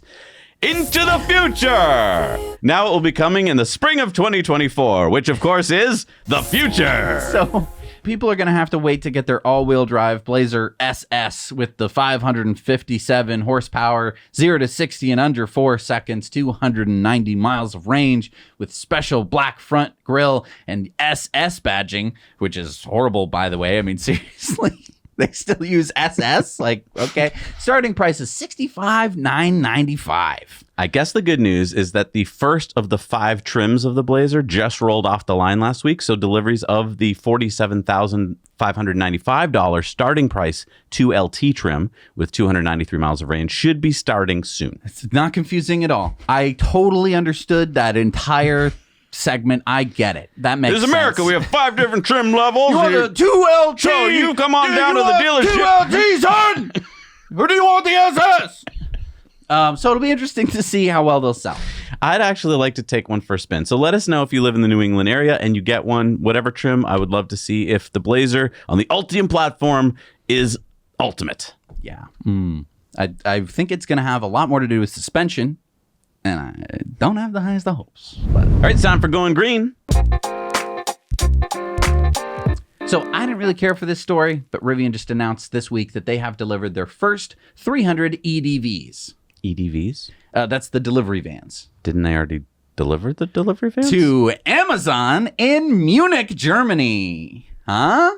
into the future. Now it will be coming in the spring of 2024, which of course is the future. So people are going to have to wait to get their all-wheel drive Blazer SS with the 557 horsepower, 0 to 60 in under 4 seconds, 290 miles of range with special black front grille and SS badging, which is horrible, by the way. I mean, seriously, they still use SS? Like, okay. Starting price is $65,995. I guess the good news is that the first of the 5 trims of the Blazer just rolled off the line last week. So deliveries of the $47,595 starting price 2LT trim with 293 miles of range should be starting soon. It's not confusing at all. I totally understood that entire segment. I get it. That makes This sense. is America. We have 5 different trim levels. You want a 2LT? So you come on down to the dealership. 2LT, son! Or do you want the SS? So it'll be interesting to see how well they'll sell. I'd actually like to take one for a spin. So let us know if you live in the New England area and you get one, whatever trim. I would love to see if the Blazer on the Ultium platform is ultimate. Yeah. I think it's going to have a lot more to do with suspension, and I don't have the highest of hopes. But All right, it's time for Going Green. so So I didn't really care for this story, but Rivian just announced this week that they have delivered their first 300 EDVs. EDVs? That's the delivery vans. Didn't they already deliver the delivery vans? To Amazon in Munich, Germany. Huh?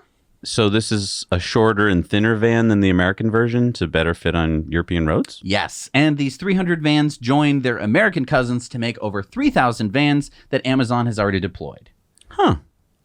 So this is a shorter and thinner van than the American version to better fit on European roads? Yes, and these 300 vans joined their American cousins to make over 3,000 vans that Amazon has already deployed. Huh.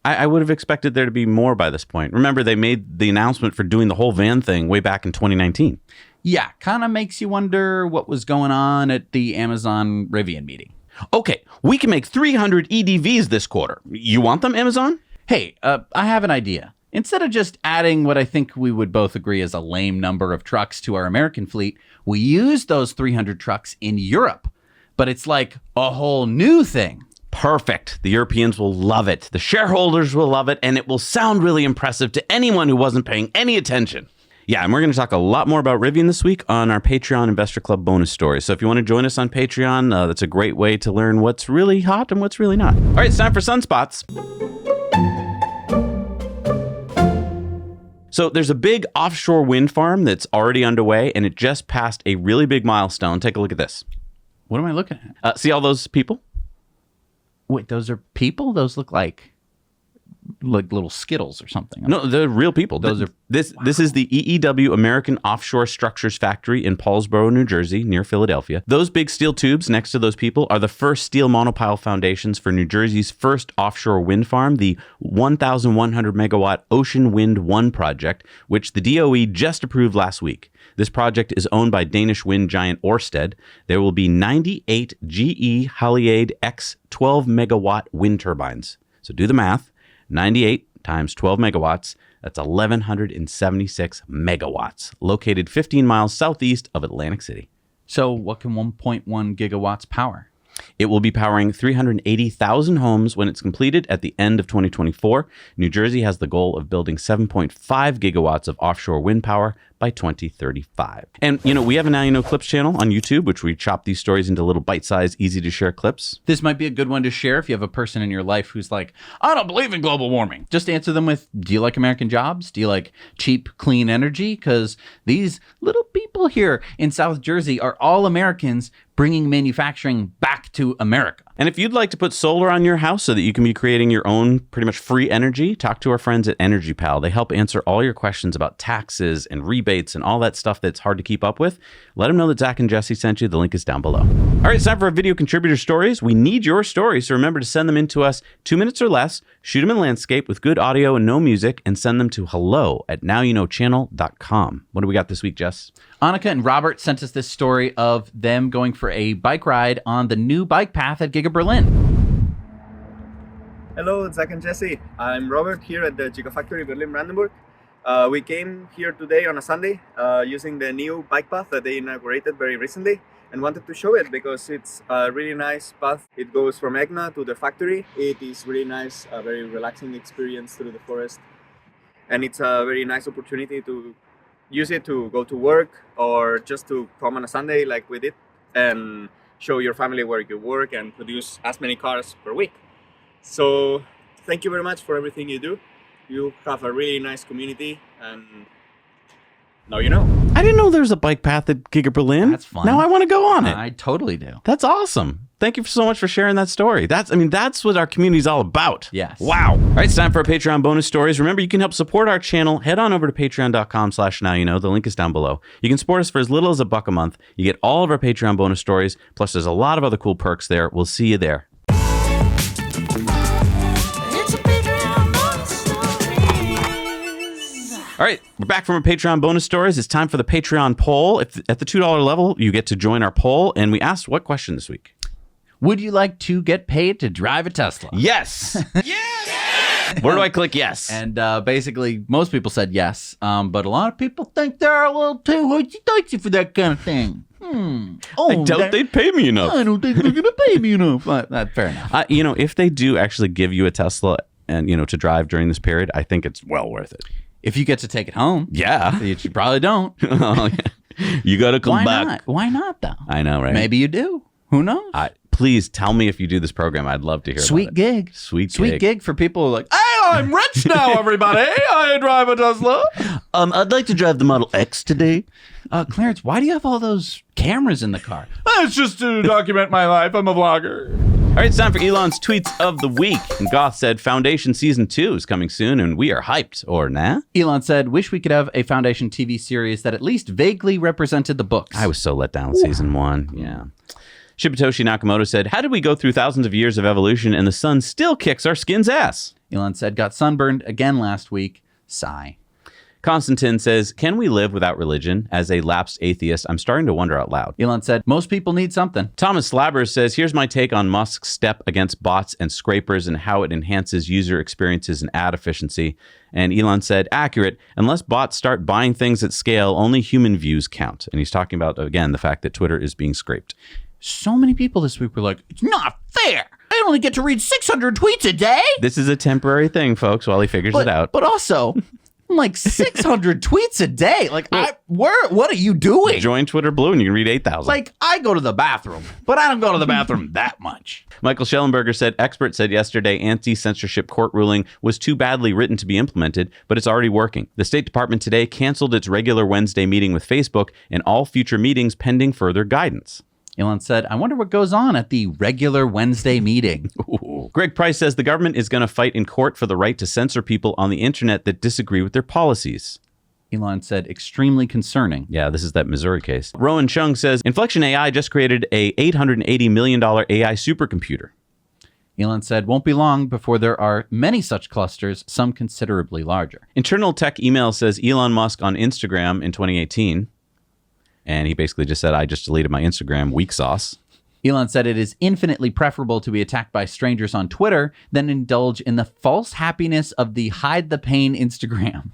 I would have expected there to be more by this point. Remember, they made the announcement for doing the whole van thing way back in 2019. Yeah, kind of makes you wonder what was going on at the Amazon Rivian meeting. Okay, we can make 300 EDVs this quarter. You want them, Amazon? Hey, I have an idea. Instead of just adding what I think we would both agree is a lame number of trucks to our American fleet, we use those 300 trucks in Europe. But it's like a whole new thing. Perfect. The Europeans will love it. The shareholders will love it, and it will sound really impressive to anyone who wasn't paying any attention. Yeah, and we're going to talk a lot more about Rivian this week on our Patreon Investor Club bonus story. So if you want to join us on Patreon, that's a great way to learn what's really hot and what's really not. All right, it's time for Sunspots. So there's a big offshore wind farm that's already underway, and it just passed a really big milestone. Take a look at this. What am I looking at? See all those people? Wait, those are people? Those look like little Skittles or something. No, they're real people. Those are this is the EEW American Offshore Structures Factory in Paulsboro, New Jersey, near Philadelphia. Those big steel tubes next to those people are the first steel monopile foundations for New Jersey's first offshore wind farm, the 1,100 megawatt Ocean Wind 1 project, which the DOE just approved last week. This project is owned by Danish wind giant Ørsted. There will be 98 GE Haliade X 12 megawatt wind turbines. So do the math. 98 times 12 megawatts, that's 1,176 megawatts, located 15 miles southeast of Atlantic City. So what can 1.1 gigawatts power? It will be powering 380,000 homes when it's completed at the end of 2024. New Jersey has the goal of building 7.5 gigawatts of offshore wind power by 2035. And, we have a Now You Know Clips channel on YouTube, which we chop these stories into little bite-sized, easy-to-share clips. This might be a good one to share if you have a person in your life who's like, I don't believe in global warming. Just answer them with, do you like American jobs? Do you like cheap, clean energy? Because these little people here in South Jersey are all Americans bringing manufacturing back to America. And if you'd like to put solar on your house so that you can be creating your own pretty much free energy, talk to our friends at Energy Pal. They help answer all your questions about taxes and rebates and all that stuff that's hard to keep up with. Let them know that Zach and Jesse sent you. The link is down below. All right, it's time for our video contributor stories. We need your stories, so remember to send them in to us 2 minutes or less. Shoot them in landscape with good audio and no music, and send them to hello@nowyouknowchannel.com. What do we got this week, Jess? Annika and Robert sent us this story of them going for a bike ride on the new bike path at Giga Berlin. Hello, Zach and Jesse. I'm Robert here at the Gigafactory Berlin Brandenburg. We came here today on a Sunday using the new bike path that they inaugurated very recently, and wanted to show it because it's a really nice path. It goes from Egna to the factory. It is really nice, a very relaxing experience through the forest, and it's a very nice opportunity to use it to go to work or just to come on a Sunday like we did and show your family where you work and produce as many cars per week. So thank you very much for everything you do. You have a really nice community, and now you know. I didn't know there was a bike path at Giga Berlin. That's fun. Now I want to go on it. I totally do. That's awesome. Thank you so much for sharing that story. That's what our community's all about. Yes. Wow. All right, it's time for our Patreon bonus stories. Remember, you can help support our channel. Head on over to patreon.com/nowyouknow. The link is down below. You can support us for as little as $1 a month. You get all of our Patreon bonus stories. Plus, there's a lot of other cool perks there. We'll see you there. All right, we're back from our Patreon bonus stories. It's time for the Patreon poll. If at the $2 level, you get to join our poll. And we asked what question this week? Would you like to get paid to drive a Tesla? Yes. Yes. Where do I click yes? And basically, most people said yes. But a lot of people think they're a little too hoity-toity for that kind of thing. I doubt they'd pay me enough. I don't think they're going to pay me enough. Fair enough. If they do actually give you a Tesla and, to drive during this period, I think it's well worth it. If you get to take it home. Yeah. You probably don't. You got to come Why back. not? Why not, though? I know, right? Maybe you do. Who knows? Please tell me if you do this program. I'd love to hear Sweet about gig. it. Sweet gig for people who are like, I I'm rich now, everybody. I drive a Tesla. I'd like to drive the Model X today. Clarence, why do you have all those cameras in the car? It's just to document my life. I'm a vlogger. All right, it's time for Elon's tweets of the week. And Goth said Foundation Season 2 is coming soon, and we are hyped. Or nah? Elon said, wish we could have a Foundation TV series that at least vaguely represented the books. I was so let down with Season 1. Yeah. Shibatoshi Nakamoto said, how did we go through thousands of years of evolution and the sun still kicks our skin's ass? Elon said, got sunburned again last week. Sigh. Constantine says, can we live without religion? As a lapsed atheist, I'm starting to wonder out loud. Elon said, most people need something. Thomas Slabbers says, here's my take on Musk's step against bots and scrapers and how it enhances user experiences and ad efficiency. And Elon said, accurate, unless bots start buying things at scale, only human views count. And he's talking about, again, the fact that Twitter is being scraped. So many people this week were like, it's not fair. I only get to read 600 tweets a day. This is a temporary thing, folks, while he figures it out. But also, like 600 tweets a day. Like, what are you doing? Join Twitter Blue and you can read 8,000. Like, I go to the bathroom, but I don't go to the bathroom that much. Michael Schellenberger said, expert said yesterday anti-censorship court ruling was too badly written to be implemented, but it's already working. The State Department today canceled its regular Wednesday meeting with Facebook and all future meetings pending further guidance. Elon said, I wonder what goes on at the regular Wednesday meeting. Ooh. Greg Price says the government is going to fight in court for the right to censor people on the internet that disagree with their policies. Elon said, extremely concerning. Yeah, this is that Missouri case. Rowan Chung says, Inflection AI just created a $880 million AI supercomputer. Elon said, won't be long before there are many such clusters, some considerably larger. Internal Tech Email says Elon Musk on Instagram in 2018. And he basically just said, I just deleted my Instagram, weak sauce. Elon said it is infinitely preferable to be attacked by strangers on Twitter than indulge in the false happiness of the hide the pain Instagram.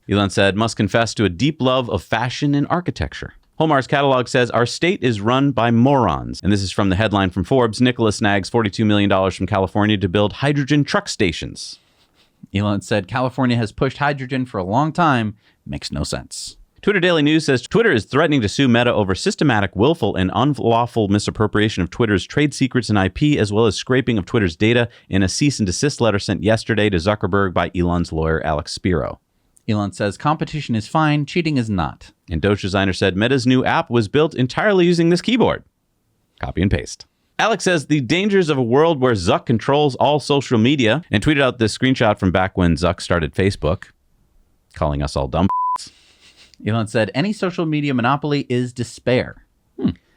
Elon said, must confess to a deep love of fashion and architecture. Homar's catalog says, our state is run by morons. And this is from the headline from Forbes. Nicholas snags $42 million from California to build hydrogen truck stations. Elon said, California has pushed hydrogen for a long time. Makes no sense. Twitter Daily News says Twitter is threatening to sue Meta over systematic, willful, and unlawful misappropriation of Twitter's trade secrets and IP, as well as scraping of Twitter's data in a cease and desist letter sent yesterday to Zuckerberg by Elon's lawyer, Alex Spiro. Elon says competition is fine, cheating is not. And Doge Designer said Meta's new app was built entirely using this keyboard. Copy and paste. Alex says the dangers of a world where Zuck controls all social media, and tweeted out this screenshot from back when Zuck started Facebook, calling us all dumb. Elon said, any social media monopoly is despair.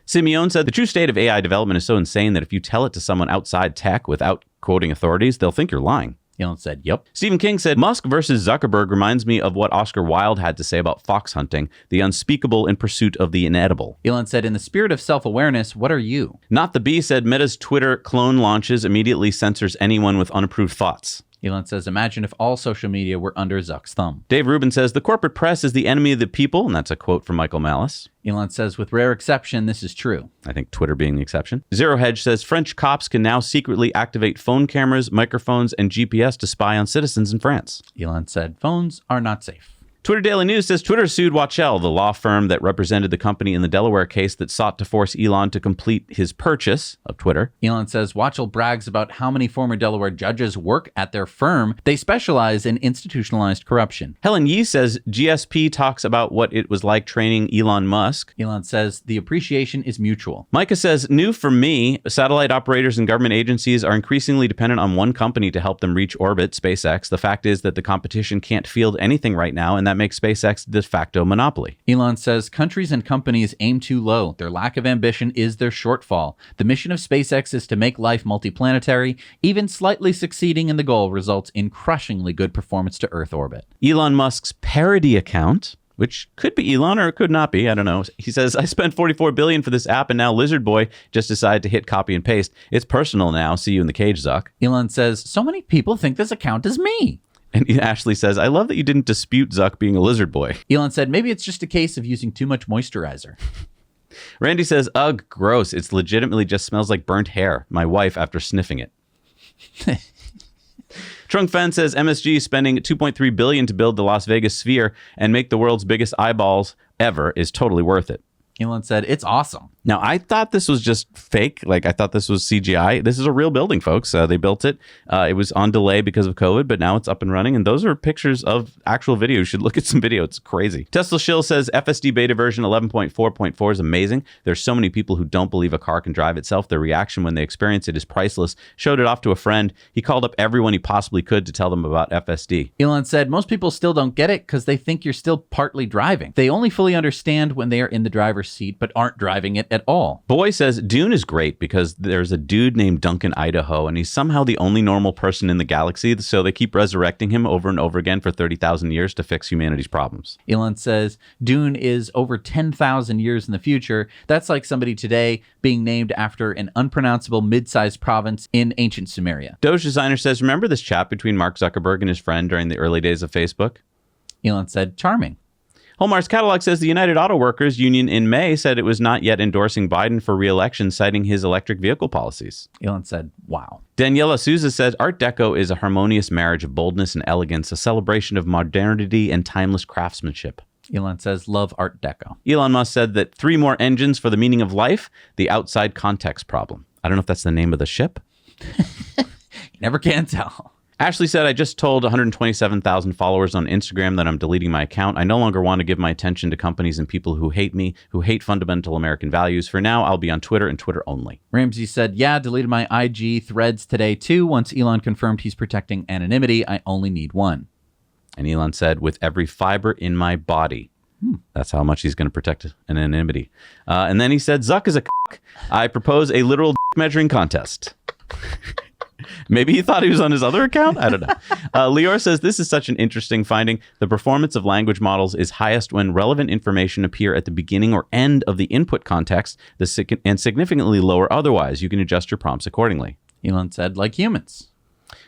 Simeon said, the true state of AI development is so insane that if you tell it to someone outside tech without quoting authorities, they'll think you're lying. Elon said, yep. Stephen King said, Musk versus Zuckerberg reminds me of what Oscar Wilde had to say about fox hunting, the unspeakable in pursuit of the inedible. Elon said, in the spirit of self-awareness, what are you? Not the Bee said, Meta's Twitter clone launches immediately censors anyone with unapproved thoughts. Elon says, imagine if all social media were under Zuck's thumb. Dave Rubin says, the corporate press is the enemy of the people, and that's a quote from Michael Malice. Elon says, with rare exception, this is true. I think Twitter being the exception. Zero Hedge says, French cops can now secretly activate phone cameras, microphones, and GPS to spy on citizens in France. Elon said, phones are not safe. Twitter Daily News says Twitter sued Wachtell, the law firm that represented the company in the Delaware case that sought to force Elon to complete his purchase of Twitter. Elon says Wachtell brags about how many former Delaware judges work at their firm. They specialize in institutionalized corruption. Helen Yee says GSP talks about what it was like training Elon Musk. Elon says the appreciation is mutual. Micah says, new for me, satellite operators and government agencies are increasingly dependent on one company to help them reach orbit, SpaceX. The fact is that the competition can't field anything right now, and that makes SpaceX de facto monopoly. Elon says countries and companies aim too low. Their lack of ambition is their shortfall. The mission of SpaceX is to make life multiplanetary. Even slightly succeeding in the goal results in crushingly good performance to Earth orbit. Elon Musk's parody account, which could be Elon or it could not be, I don't know. He says, I spent $44 billion for this app and now Lizard Boy just decided to hit copy and paste. It's personal now. See you in the cage, Zuck. Elon says, so many people think this account is me. And Ashley says, I love that you didn't dispute Zuck being a lizard boy. Elon said, maybe it's just a case of using too much moisturizer. Randy says, ugh, gross. It legitimately just smells like burnt hair. My wife after sniffing it. Trunk Fan says, MSG spending $2.3 billion to build the Las Vegas Sphere and make the world's biggest eyeballs ever is totally worth it. Elon said, it's awesome. Now, I thought this was just fake. Like, I thought this was CGI. This is a real building, folks. They built it. It was on delay because of COVID, but now it's up and running. And those are pictures of actual video. You should look at some video. It's crazy. Tesla Shill says FSD beta version 11.4.4 is amazing. There's so many people who don't believe a car can drive itself. Their reaction when they experience it is priceless. Showed it off to a friend. He called up everyone he possibly could to tell them about FSD. Elon said, most people still don't get it because they think you're still partly driving. They only fully understand when they are in the driver's seat, but aren't driving it at all. Boy says Dune is great because there's a dude named Duncan Idaho, and he's somehow the only normal person in the galaxy, so they keep resurrecting him over and over again for 30,000 years to fix humanity's problems. Elon says Dune is over 10,000 years in the future. That's like somebody today being named after an unpronounceable mid-sized province in ancient Sumeria. Doge Designer says, remember this chat between Mark Zuckerberg and his friend during the early days of Facebook? Elon said, charming. Hallmark's Catalog says the United Auto Workers Union in May said it was not yet endorsing Biden for re-election, citing his electric vehicle policies. Elon said, wow. Daniela Souza says Art Deco is a harmonious marriage of boldness and elegance, a celebration of modernity and timeless craftsmanship. Elon says, love Art Deco. Elon Musk said that 3 more engines for the meaning of life, the outside context problem. I don't know if that's the name of the ship. You never can tell. Ashley said, I just told 127,000 followers on Instagram that I'm deleting my account. I no longer want to give my attention to companies and people who hate me, who hate fundamental American values. For now, I'll be on Twitter and Twitter only. Ramsey said, yeah, deleted my IG threads today too. Once Elon confirmed he's protecting anonymity, I only need one. And Elon said, with every fiber in my body. That's how much he's going to protect anonymity. And then he said, Zuck is a c***. I propose a literal measuring contest. Maybe he thought he was on his other account? I don't know. Lior says, this is such an interesting finding. The performance of language models is highest when relevant information appear at the beginning or end of the input context and significantly lower otherwise. You can adjust your prompts accordingly. Elon said, like humans.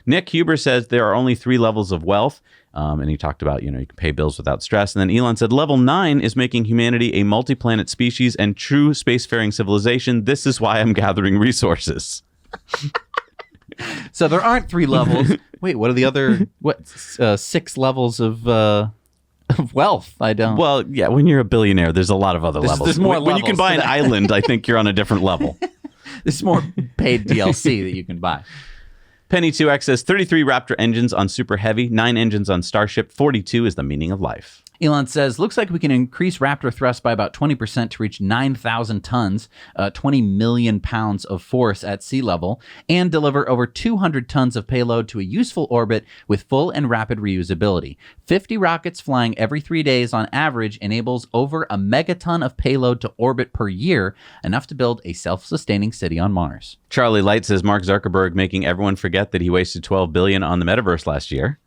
Nick Huber says there are only 3 levels of wealth. And he talked about, you can pay bills without stress. And then Elon said, level 9 is making humanity a multi-planet species and true spacefaring civilization. This is why I'm gathering resources. So there aren't 3 levels. Wait, what are the other 6 levels of wealth? I don't. Well, yeah, when you're a billionaire, there's a lot of other levels. There's more when you can levels buy to an that. island, I think you're on a different level. There's more paid DLC that you can buy. Penny 2X says 33 Raptor engines on Super Heavy, 9 engines on Starship, 42 is the meaning of life. Elon says, looks like we can increase Raptor thrust by about 20% to reach 9,000 tons, 20 million pounds of force at sea level, and deliver over 200 tons of payload to a useful orbit with full and rapid reusability. 50 rockets flying every 3 days on average enables over a megaton of payload to orbit per year, enough to build a self-sustaining city on Mars. Charlie Light says Mark Zuckerberg making everyone forget that he wasted $12 billion on the metaverse last year.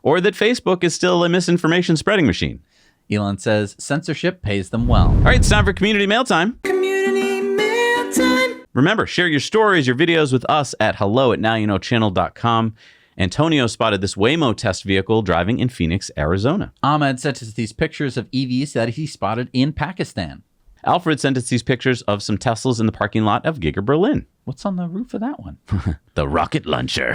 Or that Facebook is still a misinformation spreading machine. Elon says censorship pays them well. All right, it's time for Community Mail Time. Community mail time. Remember, share your stories, your videos with us at hello@nowyouknowchannel.com. Antonio spotted this Waymo test vehicle driving in Phoenix, Arizona. Ahmed sent us these pictures of EVs that he spotted in Pakistan. Alfred sent us these pictures of some Teslas in the parking lot of Giga Berlin. What's on the roof of that one? The rocket launcher.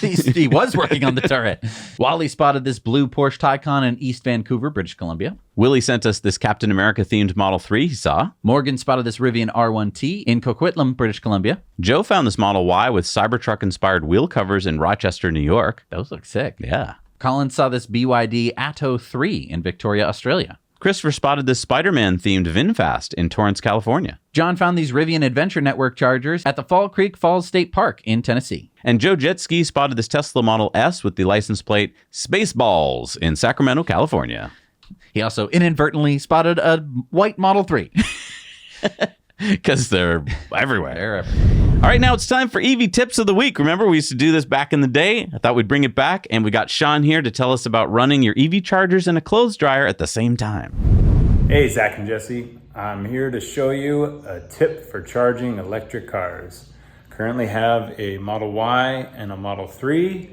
He was working on the turret. Wally spotted this blue Porsche Taycan in East Vancouver, British Columbia. Willie sent us this Captain America-themed Model 3 he saw. Morgan spotted this Rivian R1T in Coquitlam, British Columbia. Joe found this Model Y with Cybertruck-inspired wheel covers in Rochester, New York. Those look sick. Yeah. Colin saw this BYD Atto 3 in Victoria, Australia. Christopher spotted this Spider-Man-themed VinFast in Torrance, California. John found these Rivian Adventure Network chargers at the Fall Creek Falls State Park in Tennessee. And Joe Jetski spotted this Tesla Model S with the license plate Spaceballs in Sacramento, California. He also inadvertently spotted a white Model 3. Because they're everywhere. They're everywhere. All right, now it's time for EV Tips of the Week. Remember, we used to do this back in the day. I thought we'd bring it back, and we got Sean here to tell us about running your EV chargers and a clothes dryer at the same time. Hey, Zach and Jesse. I'm here to show you a tip for charging electric cars. Currently have a Model Y and a Model 3,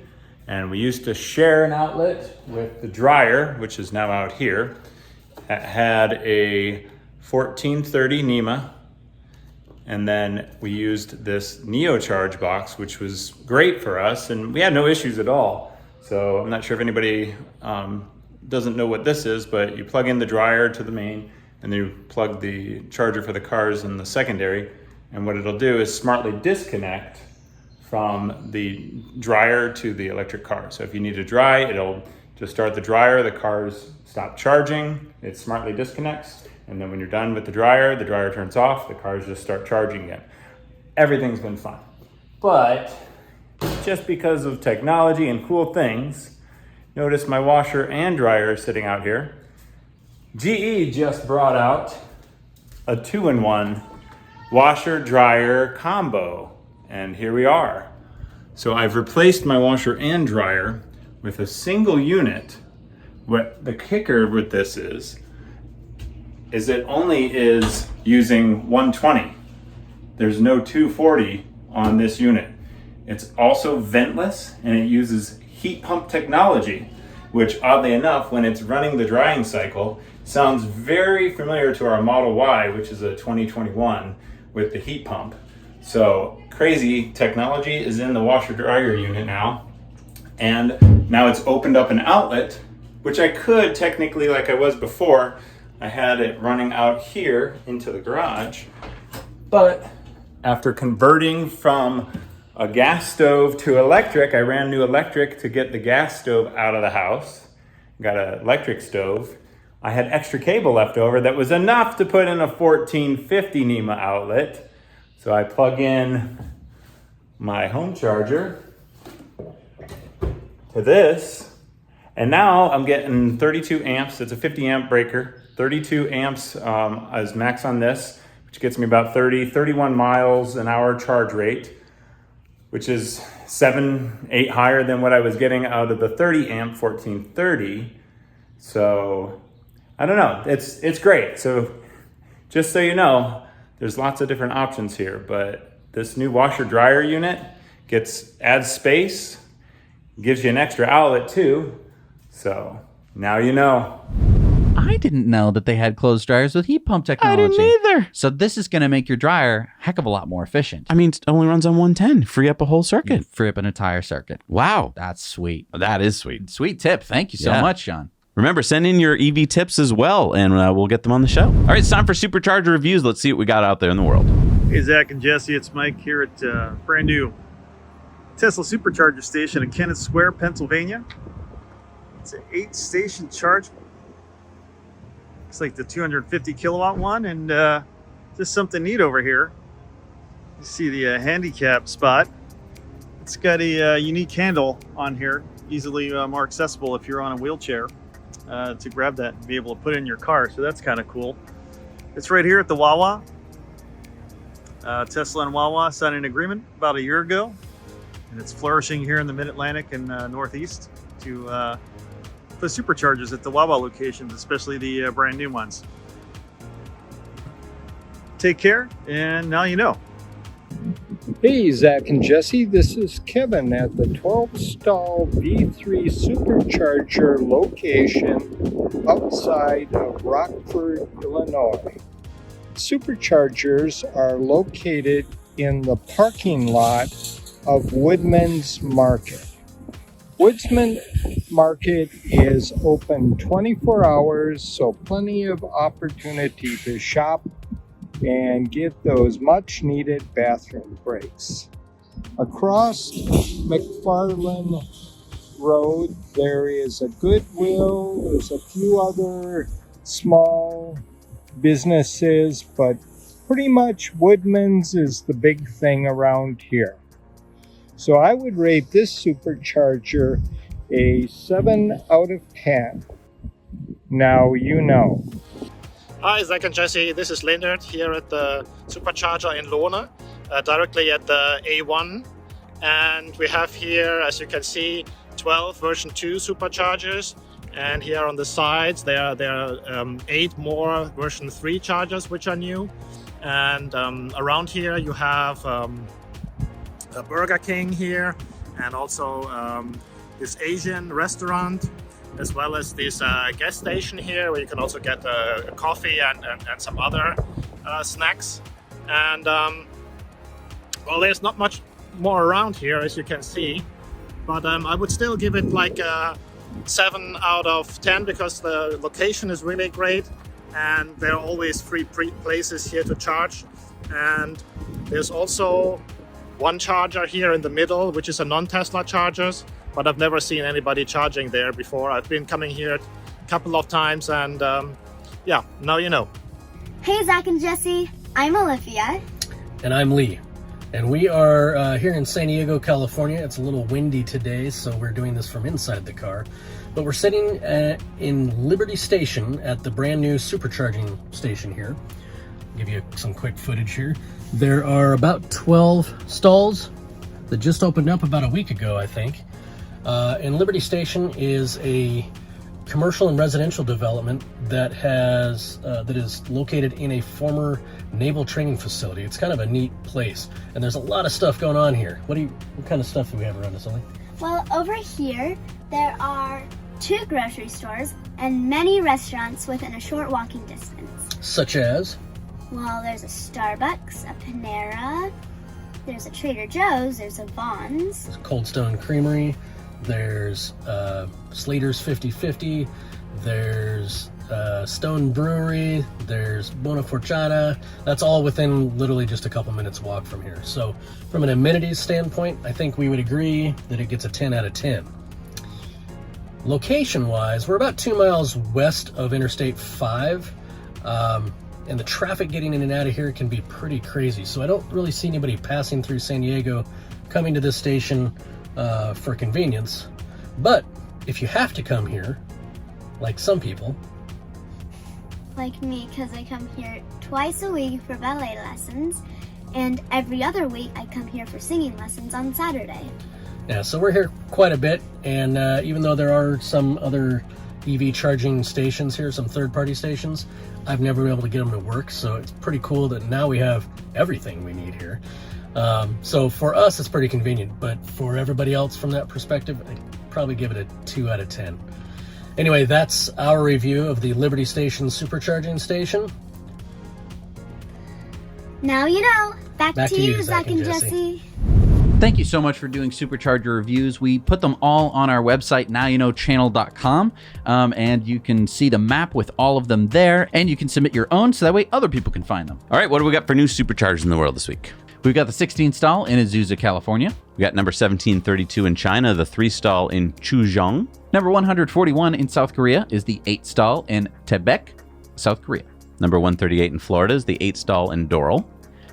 and we used to share an outlet with the dryer, which is now out here. It had a 1430 NEMA, and then we used this NeoCharge box, which was great for us, and we had no issues at all. So I'm not sure if anybody doesn't know what this is, but you plug in the dryer to the main, and then you plug the charger for the cars in the secondary. And what it'll do is smartly disconnect from the dryer to the electric car. So if you need to dry, it'll just start the dryer, the cars stop charging, it smartly disconnects, and then when you're done with the dryer turns off, the cars just start charging again. Everything's been fine. But just because of technology and cool things, notice my washer and dryer sitting out here. GE just brought out a 2-in-1 washer dryer combo, and here we are. So I've replaced my washer and dryer with a single unit. What the kicker with this is it only is using 120. There's no 240 on this unit. It's also ventless, and it uses heat pump technology, which oddly enough, when it's running the drying cycle, sounds very familiar to our Model Y, which is a 2021 with the heat pump. So crazy technology is in the washer dryer unit now. And now it's opened up an outlet, which I could technically, like I was before, I had it running out here into the garage. But after converting from a gas stove to electric, I ran new electric to get the gas stove out of the house. Got an electric stove. I had extra cable left over that was enough to put in a 1450 NEMA outlet. So I plug in my home charger to this, and now I'm getting 32 amps. It's a 50 amp breaker. 32 amps is max on this, which gets me about 31 miles an hour charge rate, which is 7-8 higher than what I was getting out of the 30 amp 1430. So I don't know, it's great. So just so you know, there's lots of different options here, but this new washer dryer unit adds space, gives you an extra outlet too. So now you know. I didn't know that they had clothes dryers with heat pump technology. I didn't either. So this is going to make your dryer a heck of a lot more efficient. I mean, it only runs on 110. Free up a whole circuit. Free up an entire circuit. Wow. That's sweet. That is sweet. Sweet tip. Thank you so Yeah. much, Sean. Remember, send in your EV tips as well, and we'll get them on the show. All right, it's time for Supercharger reviews. Let's see what we got out there in the world. Hey, Zach and Jesse, it's Mike here at brand new Tesla Supercharger station at Kennett Square, Pennsylvania. It's an 8-station charge. It's like the 250 kilowatt one, and just something neat over here. You see the handicap spot. It's got a unique handle on here, easily more accessible if you're on a wheelchair to grab that and be able to put it in your car. So that's kind of cool. It's right here at the Wawa. Tesla and Wawa signed an agreement about a year ago, and it's flourishing here in the Mid-Atlantic and Northeast to put superchargers at the Wawa locations, especially the brand new ones. Take care, and now you know. Hey, Zach and Jesse, this is Kevin at the 12-stall V3 Supercharger location outside of Rockford, Illinois. Superchargers are located in the parking lot of Woodman's Market. Woodman's Market is open 24 hours, so plenty of opportunity to shop and get those much needed bathroom breaks. Across McFarland Road, there is a Goodwill, there's a few other small businesses, but pretty much Woodman's is the big thing around here. So I would rate this supercharger a 7 out of 10. Now you know. Hi, Zach and Jesse. This is Leonard here at the Supercharger in Lohne, directly at the A1. And we have here, as you can see, 12 version 2 superchargers. And here on the sides, there are 8 more version 3 chargers, which are new. And around here, you have a Burger King here, and also this Asian restaurant, as well as this gas station here, where you can also get a coffee and some other snacks. And well, there's not much more around here, as you can see, but I would still give it like a 7 out of 10 because the location is really great. and there are always free places here to charge. And there's also one charger here in the middle, which is a non-Tesla chargers, but I've never seen anybody charging there before. I've been coming here a couple of times, and yeah, now you know. Hey, Zach and Jesse. I'm Olivia. And I'm Lee. And we are here in San Diego, California. It's a little windy today, so we're doing this from inside the car. But we're sitting in Liberty Station at the brand new supercharging station here. I'll give you some quick footage here. There are about 12 stalls that just opened up about a week ago, I think. And Liberty Station is a commercial and residential development that is located in a former naval training facility. It's kind of a neat place, and there's a lot of stuff going on here. What kind of stuff do we have around us, Ollie? Well, over here there are 2 grocery stores and many restaurants within a short walking distance. Such as? Well, there's a Starbucks, a Panera, there's a Trader Joe's, there's a Vons. There's Cold Stone Creamery, there's Slater's 50/50, there's Stone Brewery, there's Buona Forchata. That's all within literally just a couple minutes walk from here. So from an amenities standpoint, I think we would agree that it gets a 10 out of 10. Location-wise, we're about 2 miles west of Interstate 5, and the traffic getting in and out of here can be pretty crazy. So I don't really see anybody passing through San Diego coming to this station for convenience. But if you have to come here, like some people, like me, because I come here twice a week for ballet lessons, and every other week I come here for singing lessons on Saturday. Yeah, so we're here quite a bit, and even though there are some other EV charging stations here, some third-party stations, I've never been able to get them to work, so it's pretty cool that now we have everything we need here. So for us, it's pretty convenient, but for everybody else from that perspective, I'd probably give it a 2 out of 10. Anyway, that's our review of the Liberty Station supercharging station. Now you know. Back to you, Zach and Jesse. Thank you so much for doing Supercharger reviews. We put them all on our website, nowyouknowchannel.com, and you can see the map with all of them there, and you can submit your own so that way other people can find them. All right, what do we got for new superchargers in the world this week? We've got the 16 stall in Azusa, California. We got number 1732 in China, the 3 stall in Chuzhong. Number 141 in South Korea is the 8 stall in Taebaek, South Korea. Number 138 in Florida is the 8 stall in Doral.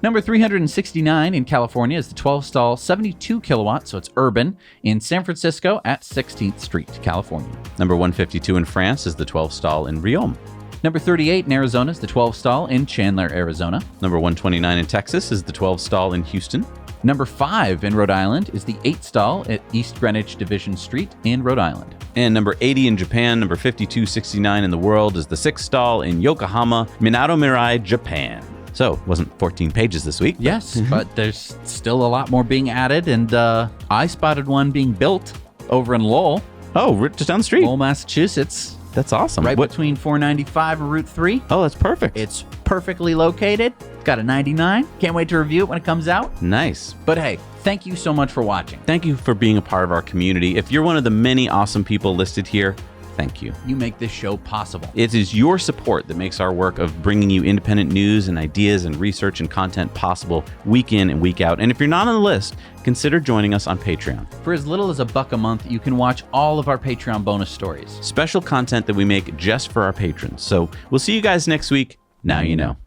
Number 369 in California is the 12 stall 72 kilowatt, so it's urban, in San Francisco at 16th Street, California. Number 152 in France is the 12 stall in Riom. Number 38 in Arizona is the 12 stall in Chandler, Arizona. Number 129 in Texas is the 12 stall in Houston. Number 5 in Rhode Island is the 8 stall at East Greenwich Division Street in Rhode Island. And number 80 in Japan, number 5269 in the world is the 6 stall in Yokohama, Minato Mirai, Japan. So, it wasn't 14 pages this week. Yes, but there's still a lot more being added, and I spotted one being built over in Lowell. Oh, just down the street. Lowell, Massachusetts. That's awesome. Right between 495 and Route 3. Oh, that's perfect. It's perfectly located. It's got a 99. Can't wait to review it when it comes out. Nice. But hey, thank you so much for watching. Thank you for being a part of our community. If you're one of the many awesome people listed here, thank you. You make this show possible. It is your support that makes our work of bringing you independent news and ideas and research and content possible week in and week out. And if you're not on the list, consider joining us on Patreon. For as little as $1 a month, you can watch all of our Patreon bonus stories. Special content that we make just for our patrons. So we'll see you guys next week. Now you know.